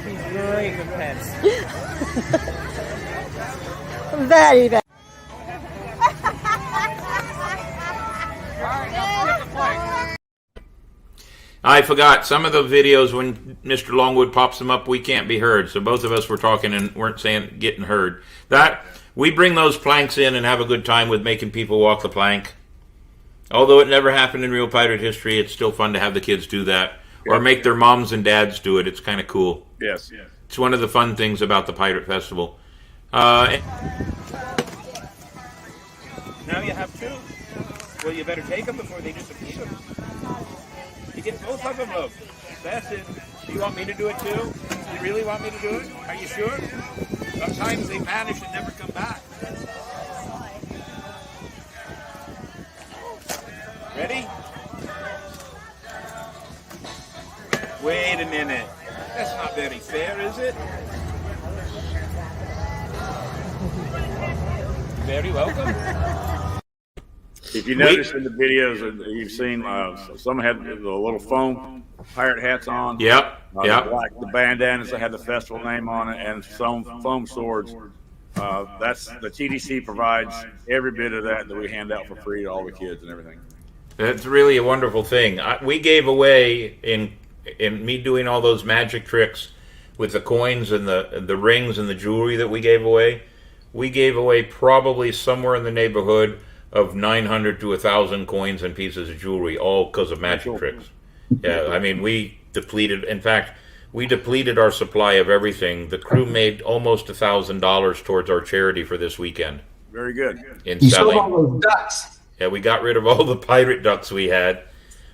He's great with pets.
Very bad.
I forgot some of the videos when Mr. Longwood pops them up, we can't be heard. So both of us were talking and weren't saying getting heard. That we bring those planks in and have a good time with making people walk the plank. Although it never happened in real pirate history, it's still fun to have the kids do that or make their moms and dads do it. It's kind of cool.
Yes.
It's one of the fun things about the Pirate Festival.
Now you have two. Well, you better take them before they disappear. You get both of them, look. That's it. Do you want me to do it too? You really want me to do it? Are you sure? Sometimes they vanish and never come back. Ready? Wait a minute. That's not very fair, is it? Very welcome.
If you notice in the videos that you've seen, some had the little foam pirate hats on.
Yep.
The bandanas that had the festival name on it, and some foam swords. That's the TDC provides every bit of that we hand out for free to all the kids and everything.
That's really a wonderful thing. We gave away in me doing all those magic tricks with the coins and the rings and the jewelry that we gave away. We gave away probably somewhere in the neighborhood of 900 to 1,000 coins and pieces of jewelry, all because of magic tricks. Yeah, I mean, we depleted our supply of everything. The crew made almost $1,000 towards our charity for this weekend.
Very good.
In
You sold
selling.
all those ducks.
Yeah, we got rid of all the pirate ducks we had.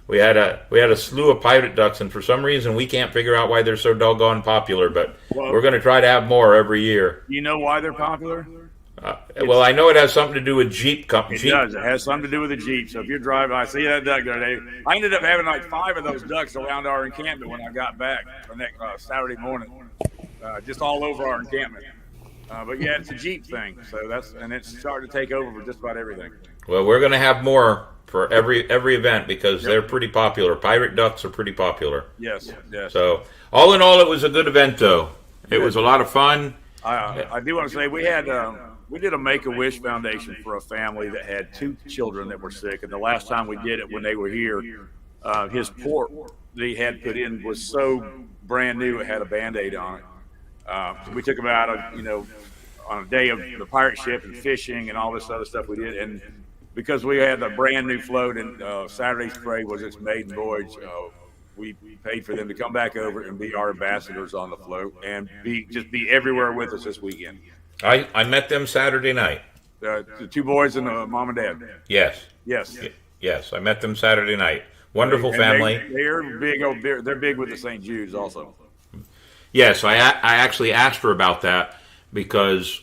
We had a slew of pirate ducks, and for some reason we can't figure out why they're so doggone popular. But we're going to try to have more every year.
You know why they're popular?
Well, I know it has something to do with Jeep company.
It does. It has something to do with the Jeep. So if you're driving, I see that duck the other day. I ended up having like 5 of those ducks around our encampment when I got back the next Saturday morning, just all over our encampment. But yeah, it's a Jeep thing. So it's starting to take over for just about everything.
Well, we're going to have more for every event because they're pretty popular. Pirate ducks are pretty popular.
Yes.
So all in all, it was a good event, though. It was a lot of fun.
I do want to say we did a Make-A-Wish Foundation for a family that had 2 children that were sick, and the last time we did it when they were here, his port that he had put in was so brand new it had a Band-Aid on it. So we took him out on a day of the pirate ship and fishing and all this other stuff we did, and because we had a brand new float and Saturday's parade was its maiden voyage, we paid for them to come back over and be our ambassadors on the float and be everywhere with us this weekend.
I met them Saturday night.
The 2 boys and the mom and dad.
Yes. Yes, I met them Saturday night. Wonderful family.
They're big. They're big with the St. Jude's also.
Yes, I actually asked her about that because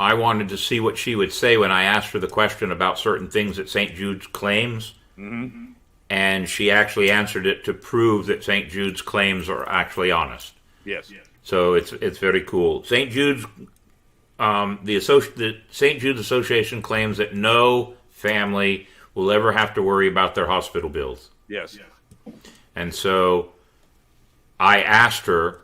I wanted to see what she would say when I asked her the question about certain things that St. Jude's claims. Mm-hmm. And she actually answered it to prove that St. Jude's claims are actually honest.
Yes.
So it's very cool. St. Jude's, the St. Jude's Association claims that no family will ever have to worry about their hospital bills.
Yes.
And so I asked her,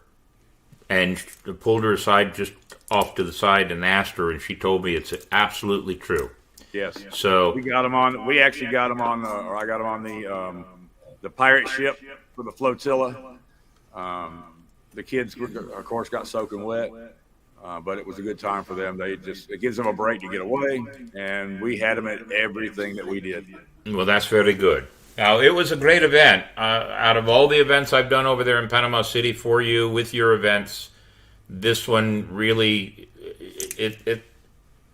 and pulled her aside just off to the side and asked her, and she told me it's absolutely true.
Yes.
So
we got them on. We actually got them on. Or I got them on the pirate ship for the flotilla. The kids, of course, got soaking wet, but it was a good time for them. It gives them a break to get away, and we had them at everything that we did.
Well, that's very good. Now, it was a great event. Out of all the events I've done over there in Panama City for you with your events, this one really, it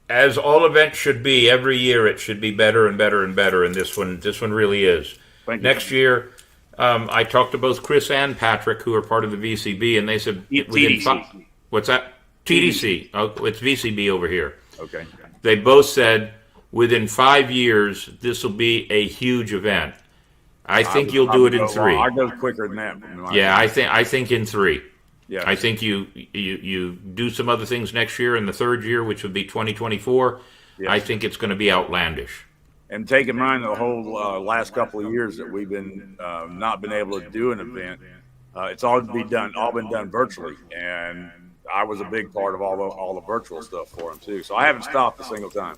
as all events should be, every year it should be better and better and better, and this one really is.
Thank you.
Next year, I talked to both Chris and Patrick, who are part of the VCB, and they said
TDC.
What's that? TDC. Oh, it's VCB over here.
Okay.
They both said within 5 years this will be a huge event. I think you'll do it in 3.
I go quicker than that.
Yeah, I think in 3.
Yeah.
I think you do some other things next year in the third year, which would be 2024.
Yes.
I think it's going to be outlandish.
And take in mind the whole last couple of years that we've been not been able to do an event, it's all been done virtually, and I was a big part of all the virtual stuff for them too. So I haven't stopped a single time.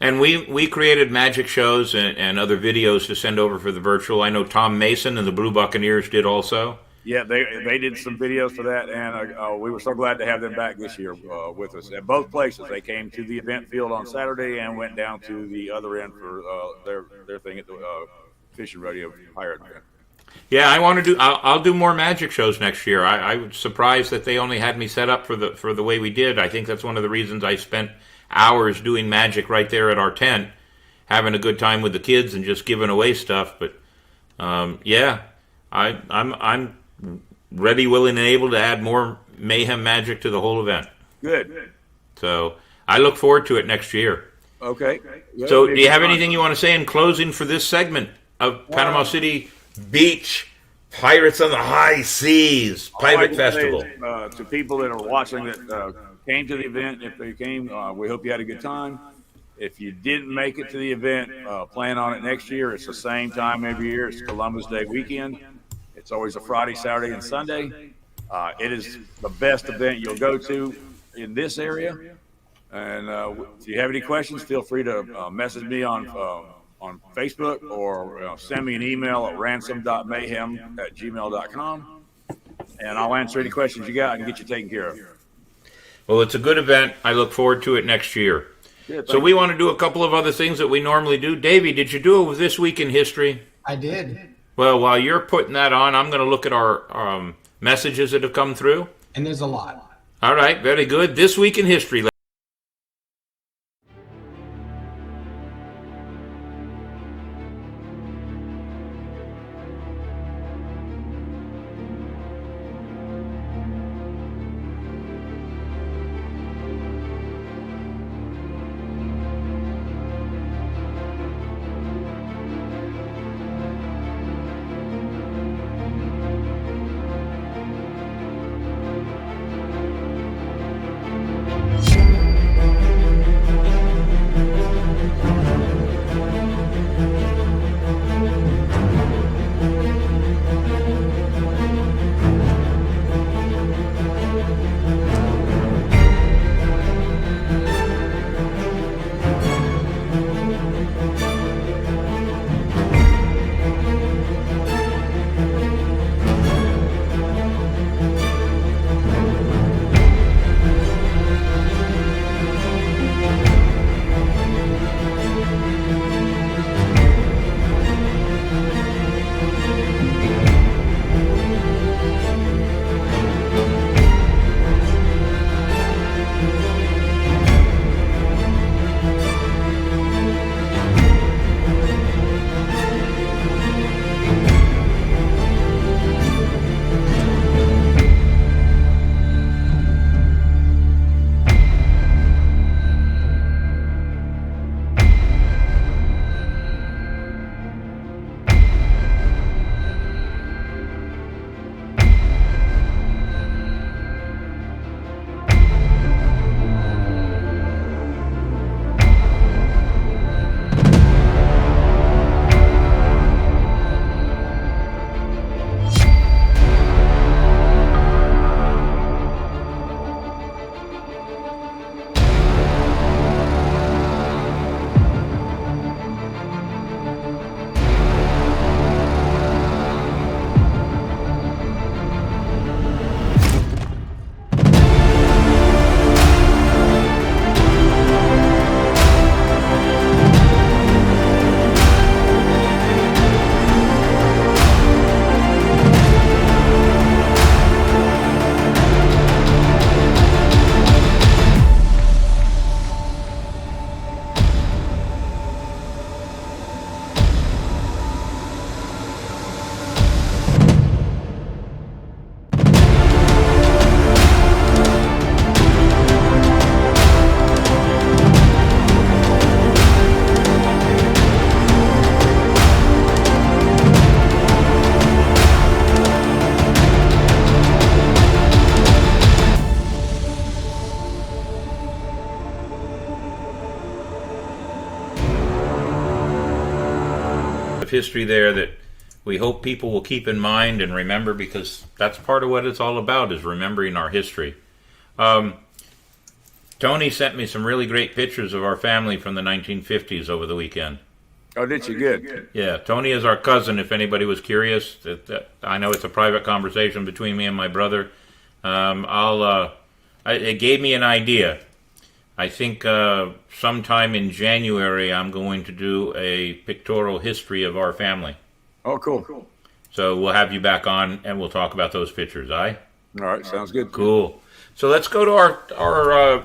And we created magic shows and other videos to send over for the virtual. I know Tom Mason and the Blue Buccaneers did also.
Yeah, they did some videos for that, and we were so glad to have them back this year with us at both places. They came to the event field on Saturday and went down to the other end for their thing at the fishing rodeo pirate event.
Yeah, I'll do more magic shows next year. I was surprised that they only had me set up for the way we did. I think that's one of the reasons I spent hours doing magic right there at our tent, having a good time with the kids and just giving away stuff. But yeah, I'm ready, willing, and able to add more Mayhem magic to the whole event.
Good.
So I look forward to it next year.
Okay.
So do you have anything you want to say in closing for this segment of Panama City Beach Pirates on the High Seas Pirate Festival?
To people that are watching that came to the event, if they came, we hope you had a good time. If you didn't make it to the event, plan on it next year. It's the same time every year. It's Columbus Day weekend. It's always a Friday, Saturday, and Sunday. It is the best event you'll go to in this area. And if you have any questions, feel free to message me on Facebook or send me an email at ransom.mayhem@gmail.com. And I'll answer any questions you got and get you taken care of.
Well, it's a good event. I look forward to it next year.
Good,
So we want to do a couple of other things that we normally do. Davey, did you do it with This Week in History?
I did.
Well, while you're putting that on, I'm going to look at our messages that have come through.
And there's a lot.
All right, very good. This Week in History. of history there that we hope people will keep in mind and remember, because that's part of what it's all about, is remembering our history. Tony sent me some really great pictures of our family from the 1950s over the weekend.
Oh, did you? Good.
Yeah, Tony is our cousin, if anybody was curious. I know it's a private conversation between me and my brother. It gave me an idea. I think sometime in January I'm going to do a pictorial history of our family.
Oh, cool.
So we'll have you back on and we'll talk about those pictures,
All right, sounds good.
Cool. So let's go to our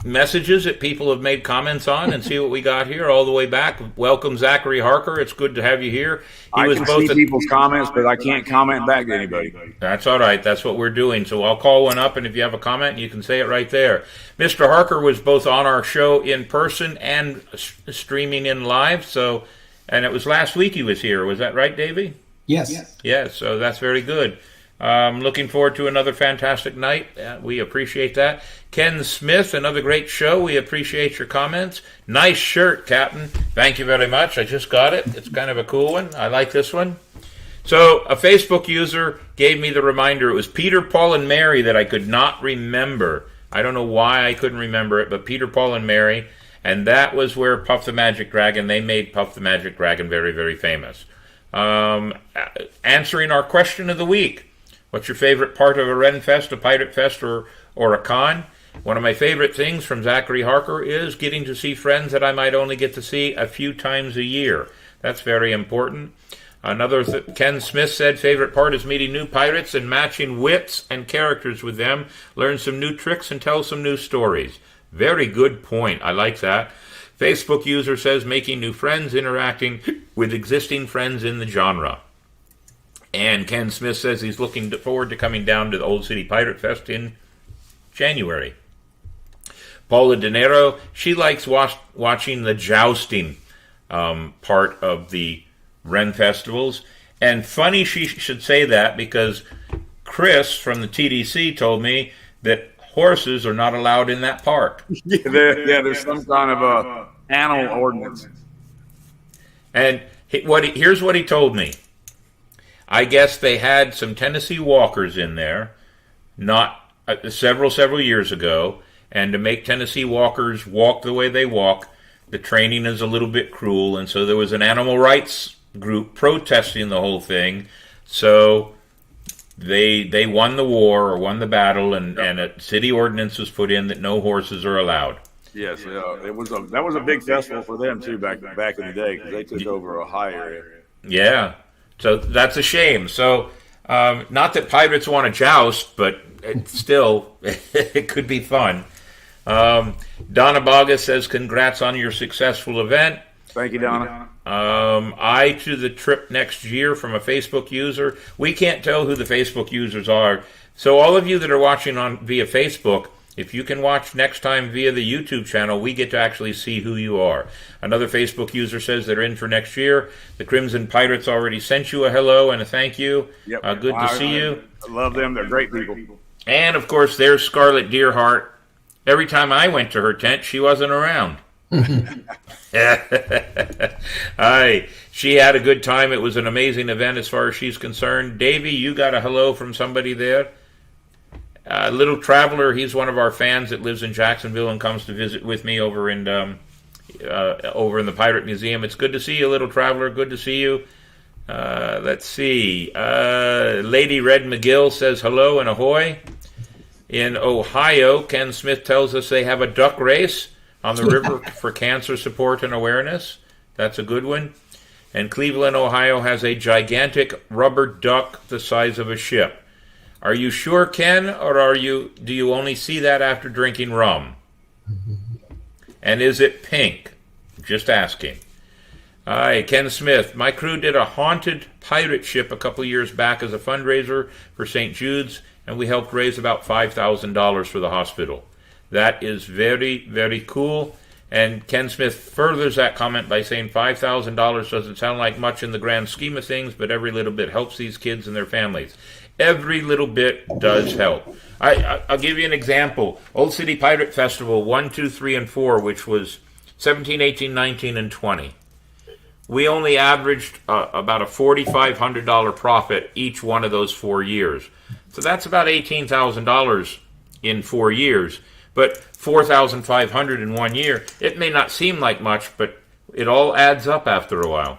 messages that people have made comments on and see what we got here all the way back. Welcome, Zachary Harker. It's good to have you here.
I can see people's comments, but I can't comment back to anybody.
That's all right. That's what we're doing. So I'll call one up, and if you have a comment, you can say it right there. Mr. Harker was both on our show in person and streaming in live. And it was last week he was here. Was that right, Davey?
Yes.
Yes, so that's very good. Looking forward to another fantastic night. We appreciate that. Ken Smith, another great show. We appreciate your comments. Nice shirt, Captain. Thank you very much. I just got it. It's kind of a cool one. I like this one. So a Facebook user gave me the reminder. It was Peter, Paul, and Mary that I could not remember. I don't know why I couldn't remember it, but Peter, Paul, and Mary. And that was where Puff the Magic Dragon, they made Puff the Magic Dragon very, very famous. Answering our question of the week. What's your favorite part of a Ren Fest, a Pirate Fest, or a con? One of my favorite things from Zachary Harker is getting to see friends that I might only get to see a few times a year. That's very important. Ken Smith said, favorite part is meeting new pirates and matching wits and characters with them. Learn some new tricks and tell some new stories. Very good point. I like that. Facebook user says, making new friends, interacting with existing friends in the genre. And Ken Smith says he's looking forward to coming down to the Old City Pirate Fest in January. Paula De Niro, she likes watching the jousting part of the Ren festivals. And funny she should say that, because Chris from the TDC told me that horses are not allowed in that park.
There's some kind of a animal ordinance.
And here's what he told me. I guess they had some Tennessee walkers in there, not several years ago, and to make Tennessee walkers walk the way they walk, the training is a little bit cruel, and so there was an animal rights group protesting the whole thing. So they won the war, or won the battle, and a city ordinance was put in that no horses are allowed.
Yes, that was a big festival for them too back in the day, because they took over a high area.
Yeah. So that's a shame. So, not that pirates want to joust, but still, it could be fun. Donna Baga says, congrats on your successful event.
Thank you, Donna.
I to the trip next year from a Facebook user. We can't tell who the Facebook users are. So all of you that are watching via Facebook, if you can watch next time via the YouTube channel, we get to actually see who you are. Another Facebook user says they're in for next year. The Crimson Pirates already sent you a hello and a thank you.
Yep.
Good to see you.
I love them. They're great people.
And, of course, there's Scarlett Deerheart. Every time I went to her tent, she wasn't around. She had a good time. It was an amazing event as far as she's concerned. Davey, you got a hello from somebody there? Little Traveler, he's one of our fans that lives in Jacksonville and comes to visit with me over in the Pirate Museum. It's good to see you, Little Traveler. Good to see you. Let's see. Lady Red McGill says hello and ahoy. In Ohio, Ken Smith tells us they have a duck race on the river for cancer support and awareness. That's a good one. And Cleveland, Ohio has a gigantic rubber duck the size of a ship. Are you sure, Ken, or do you only see that after drinking rum? And is it pink? Just asking. Hi, Ken Smith. My crew did a haunted pirate ship a couple years back as a fundraiser for St. Jude's, and we helped raise about $5,000 for the hospital. That is very, very cool. And Ken Smith furthers that comment by saying $5,000 doesn't sound like much in the grand scheme of things, but every little bit helps these kids and their families. Every little bit does help. I'll give you an example. Old City Pirate Festival 1, 2, 3, and 4, which was 17, 18, 19, and 20. we only averaged about a $4,500 profit each one of those 4 years. So that's about $18,000 in 4 years. But $4,500 in 1 year, it may not seem like much, but it all adds up after a while.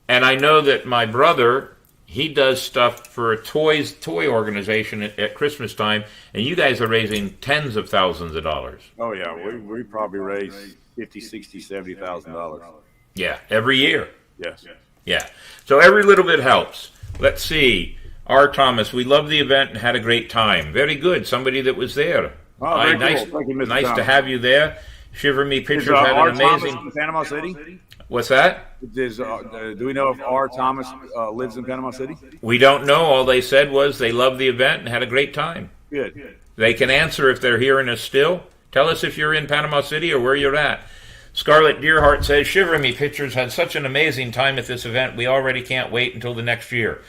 And I know that my brother, he does stuff for a toy organization at Christmas time, and you guys are raising tens of thousands of dollars.
Oh yeah, we probably raise $50,000, $60,000, $70,000.
Yeah, every year.
Yes.
Yeah. So every little bit helps. Let's see. R. Thomas, we loved the event and had a great time. Very good. Somebody that was there.
Oh, very
nice,
cool. Thank you, Mr.
nice to
Thomas.
have you there. Shiver Me Pictures
Is
had
R.
an
Thomas
amazing.
in Panama City?
What's that?
Do we know if R. Thomas lives in Panama City?
We don't know. All they said was they loved the event and had a great time.
Good.
They can answer if they're hearing us still. Tell us if you're in Panama City or where you're at. Scarlett Deerheart says, Shiver Me Pictures had such an amazing time at this event. We already can't wait until the next year.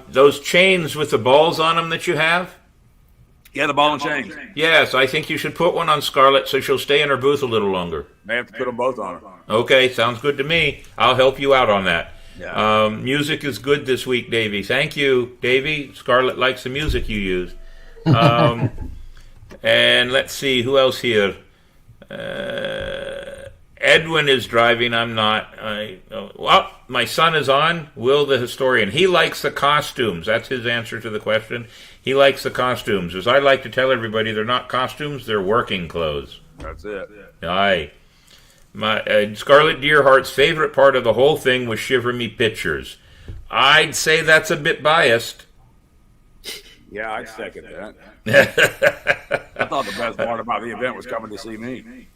Those chains with the balls on them that you have?
Yeah, the ball and chain.
Yes, I think you should put one on Scarlett so she'll stay in her booth a little longer.
May have to put them both on her.
Okay, sounds good to me. I'll help you out on that.
Yeah.
Music is good this week, Davey. Thank you, Davey. Scarlett likes the music you use. And let's see, who else here? Edwin is driving. I'm not. Well, my son is on. Will the historian. He likes the costumes. That's his answer to the question. He likes the costumes. As I like to tell everybody, they're not costumes. They're working clothes.
That's it.
Aye. My Scarlett Deerheart's favorite part of the whole thing was Shiver Me Pictures. I'd say that's a bit biased.
Yeah, I'd second that. I thought the best part about the event was coming to see me.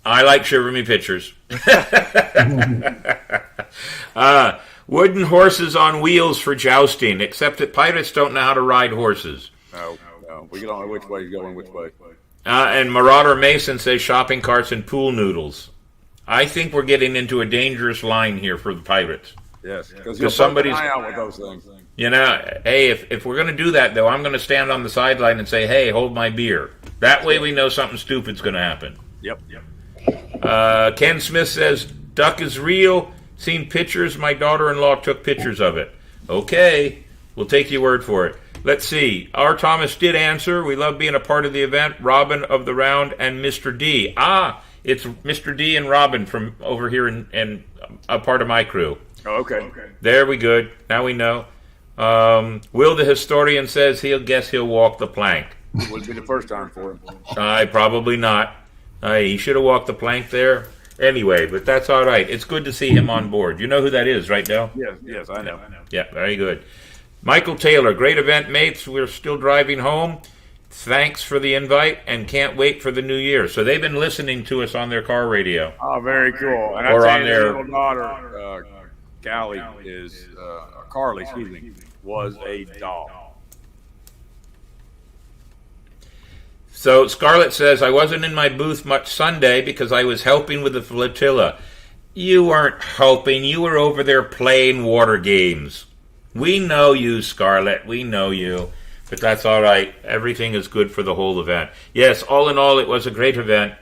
I like Shiver Me Pictures. Wooden horses on wheels for jousting, except that pirates don't know how to ride horses.
No. We don't know which way he's going, which way.
And Marauder Mason says shopping carts and pool noodles. I think we're getting into a dangerous line here for the pirates.
Yes, because
somebody's
eye out with those things.
You know, hey, if we're going to do that, though, I'm going to stand on the sideline and say, hey, hold my beer. That way we know something stupid's going to happen.
Yep.
Ken Smith says, duck is real. Seen pictures. My daughter-in-law took pictures of it. Okay, we'll take your word for it. Let's see. R. Thomas did answer. We love being a part of the event. Robin of the Round and Mr. D. It's Mr. D and Robin from over here and a part of my crew.
Oh, okay.
There we good. Now we know. Will the historian says he'll walk the plank.
It would be the first time for him.
Probably not. He should have walked the plank there. Anyway, but that's all right. It's good to see him on board. You know who that is, right, Dell?
Yes, I know.
Yeah, very good. Michael Taylor, great event, mates. We're still driving home. Thanks for the invite and can't wait for the new year. So they've been listening to us on their car radio.
Oh, very cool. And
Or
I
on
tell you,
their-
their little daughter, Carly, was a doll.
So Scarlett says, I wasn't in my booth much Sunday because I was helping with the flotilla. You weren't helping. You were over there playing water games. We know you, Scarlett. We know you. But that's all right. Everything is good for the whole event. Yes, all in all, it was a great event.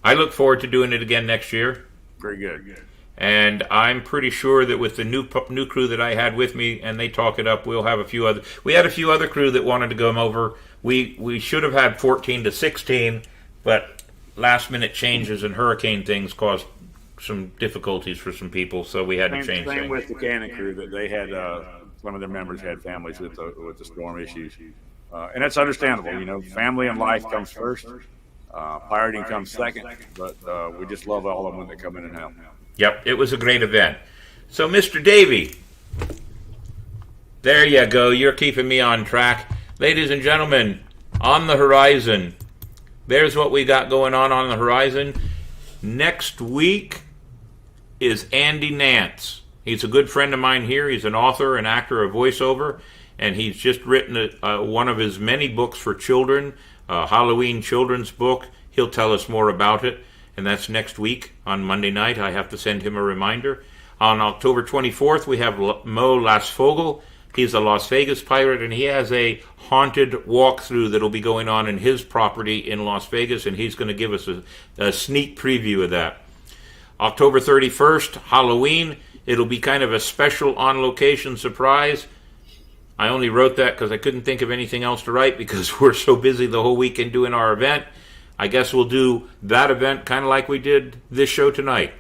I look forward to doing it again next year.
Very good.
And I'm pretty sure that with the new crew that I had with me, and they talk it up, we'll have a few other. We had a few other crew that wanted to come over. We should have had 14 to 16, but last minute changes and hurricane things caused some difficulties for some people, so we had to change
Same
things.
with the Cannon crew that they had. Some of their members had families with the storm issues, and that's understandable. You know, family and life comes first. Pirating comes second, but we just love all of them when they come in and help.
Yep, it was a great event. So, Mr. Davey, there you go. You're keeping me on track. Ladies and gentlemen, on the horizon, there's what we got going on the horizon. Next week is Andy Nance. He's a good friend of mine here. He's an author, an actor, a voiceover, and he's just written one of his many books for children, a Halloween children's book. He'll tell us more about it. And that's next week on Monday night. I have to send him a reminder. On October 24th, we have Mo Lasfogel. He's a Las Vegas pirate, and he has a haunted walkthrough that'll be going on in his property in Las Vegas, and he's going to give us a sneak preview of that. October 31st, Halloween. It'll be kind of a special on-location surprise. I only wrote that because I couldn't think of anything else to write because we're so busy the whole weekend doing our event. I guess we'll do that event kind of like we did this show tonight.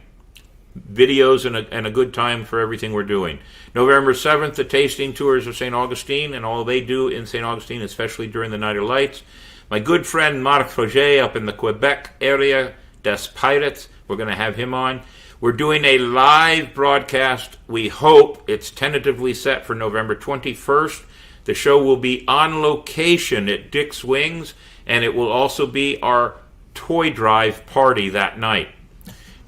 Videos and a good time for everything we're doing. November 7th, the tasting tours of St. Augustine and all they do in St. Augustine, especially during the Night of Lights. My good friend Marc Fauger up in the Quebec area, Des Pirates, we're going to have him on. We're doing a live broadcast. We hope it's tentatively set for November 21st. The show will be on location at Dick's Wings, and it will also be our toy drive party that night.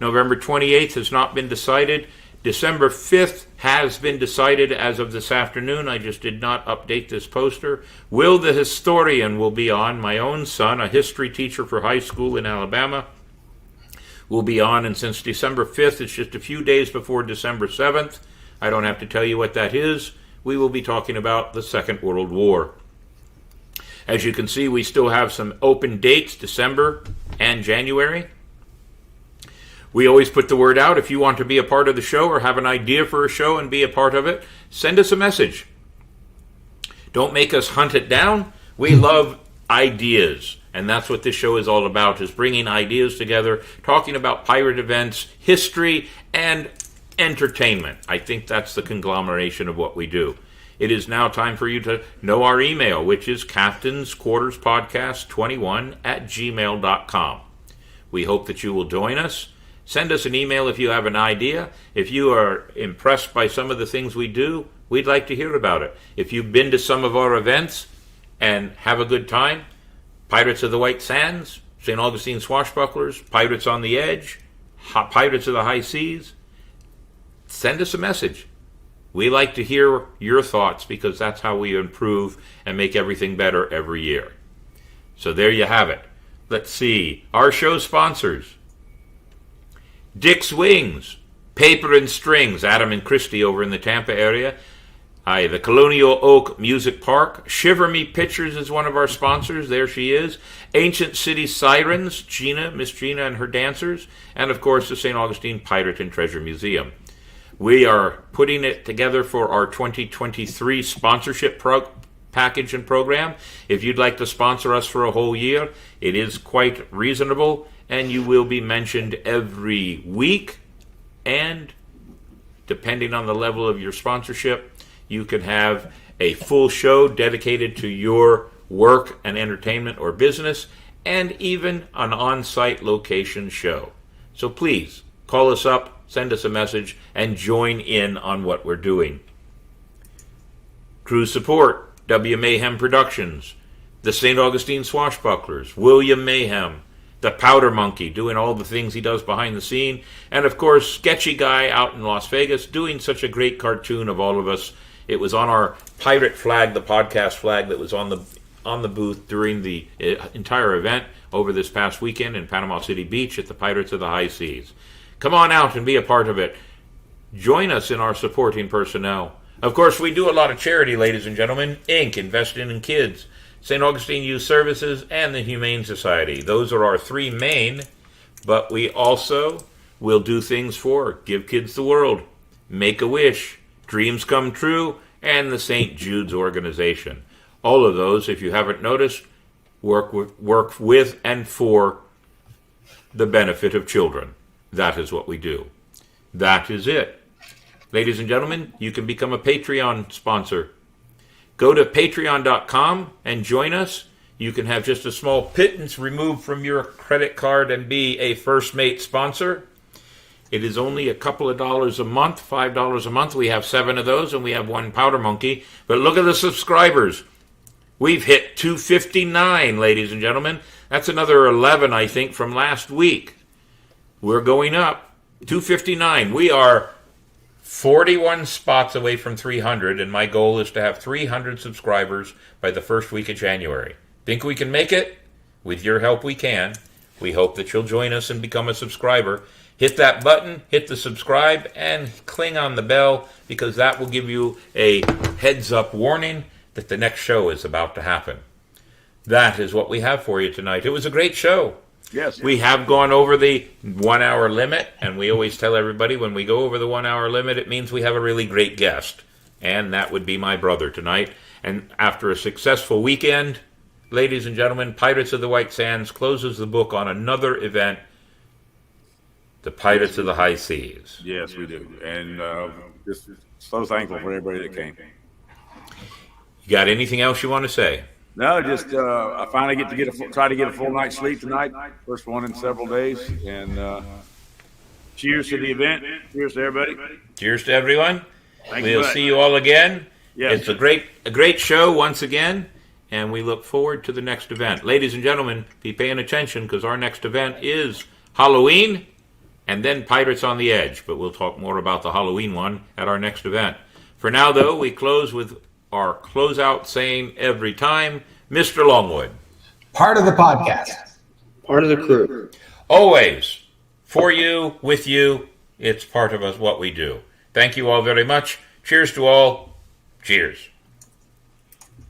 November 28th has not been decided. December 5th has been decided as of this afternoon. I just did not update this poster. Will the Historian will be on. My own son, a history teacher for high school in Alabama, will be on. And since December 5th, it's just a few days before December 7th, I don't have to tell you what that is. We will be talking about the Second World War. As you can see, we still have some open dates, December and January. We always put the word out. If you want to be a part of the show or have an idea for a show and be a part of it, send us a message. Don't make us hunt it down. We love ideas, and that's what this show is all about, is bringing ideas together, talking about pirate events, history, and entertainment. I think that's the conglomeration of what we do. It is now time for you to know our email, which is captainsquarterspodcast21@gmail.com. We hope that you will join us. Send us an email if you have an idea. If you are impressed by some of the things we do, we'd like to hear about it. If you've been to some of our events and have a good time, Pirates of the White Sands, St. Augustine Swashbucklers, Pirates on the Edge, Pirates of the High Seas, send us a message. We like to hear your thoughts because that's how we improve and make everything better every year. So there you have it. Let's see. Our show sponsors: Dick's Wings, Paper and Strings, Adam and Christy over in the Tampa area. The Colonial Oak Music Park. Shiver Me Pictures is one of our sponsors. There she is. Ancient City Sirens, Miss Gina and her dancers. And, of course, the St. Augustine Pirate and Treasure Museum. We are putting it together for our 2023 sponsorship package and program. If you'd like to sponsor us for a whole year, it is quite reasonable, and you will be mentioned every week. And depending on the level of your sponsorship, you can have a full show dedicated to your work and entertainment or business, and even an on-site location show. So please, call us up, send us a message, and join in on what we're doing. Crew support: W. Mayhem Productions, the St. Augustine Swashbucklers, William Mayhem, the Powder Monkey, doing all the things he does behind the scene, and of course, Sketchy Guy out in Las Vegas, doing such a great cartoon of all of us. It was on our pirate flag, the podcast flag, that was on the booth during the entire event over this past weekend in Panama City Beach at the Pirates of the High Seas. Come on out and be a part of it. Join us in our supporting personnel. Of course, we do a lot of charity, ladies and gentlemen. Inc., Investing in Kids, St. Augustine Youth Services, and the Humane Society. Those are our three main, but we also will do things for Give Kids the World, Make-A-Wish, Dreams Come True, and the St. Jude's Organization. All of those, if you haven't noticed, work with and for the benefit of children. That is what we do. That is it. Ladies and gentlemen, you can become a Patreon sponsor. Go to patreon.com and join us. You can have just a small pittance removed from your credit card and be a First Mate sponsor. It is only a couple of dollars a month, $5 a month. We have 7 of those, and we have 1 Powder Monkey. But look at the subscribers. We've hit 259, ladies and gentlemen. That's another 11, I think, from last week. We're going up. 259. We are 41 spots away from 300, and my goal is to have 300 subscribers by the first week of January. Think we can make it? With your help, we can. We hope that you'll join us and become a subscriber. Hit that button, hit the subscribe, and cling on the bell, because that will give you a heads-up warning that the next show is about to happen. That is what we have for you tonight. It was a great show.
Yes.
We have gone over the 1 hour limit, and we always tell everybody when we go over the 1 hour limit, it means we have a really great guest. And that would be my brother tonight. And after a successful weekend, ladies and gentlemen, Pirates of the White Sands closes the book on another event, the Pirates of the High Seas.
Yes, we do. And just so thankful for everybody that came.
You got anything else you want to say?
No, just I finally try to get a full night's sleep tonight. First one in several days. And cheers to the event. Cheers to everybody.
Cheers to everyone.
We'll
see you all again.
Yes.
It's a great show once again, and we look forward to the next event. Ladies and gentlemen, be paying attention because our next event is Halloween and then Pirates on the Edge. But we'll talk more about the Halloween one at our next event. For now, though, we close with our closeout saying every time, Mr. Longwood.
Part of the podcast.
Part of the crew.
Always. For you, with you, it's part of us what we do. Thank you all very much. Cheers to all. Cheers.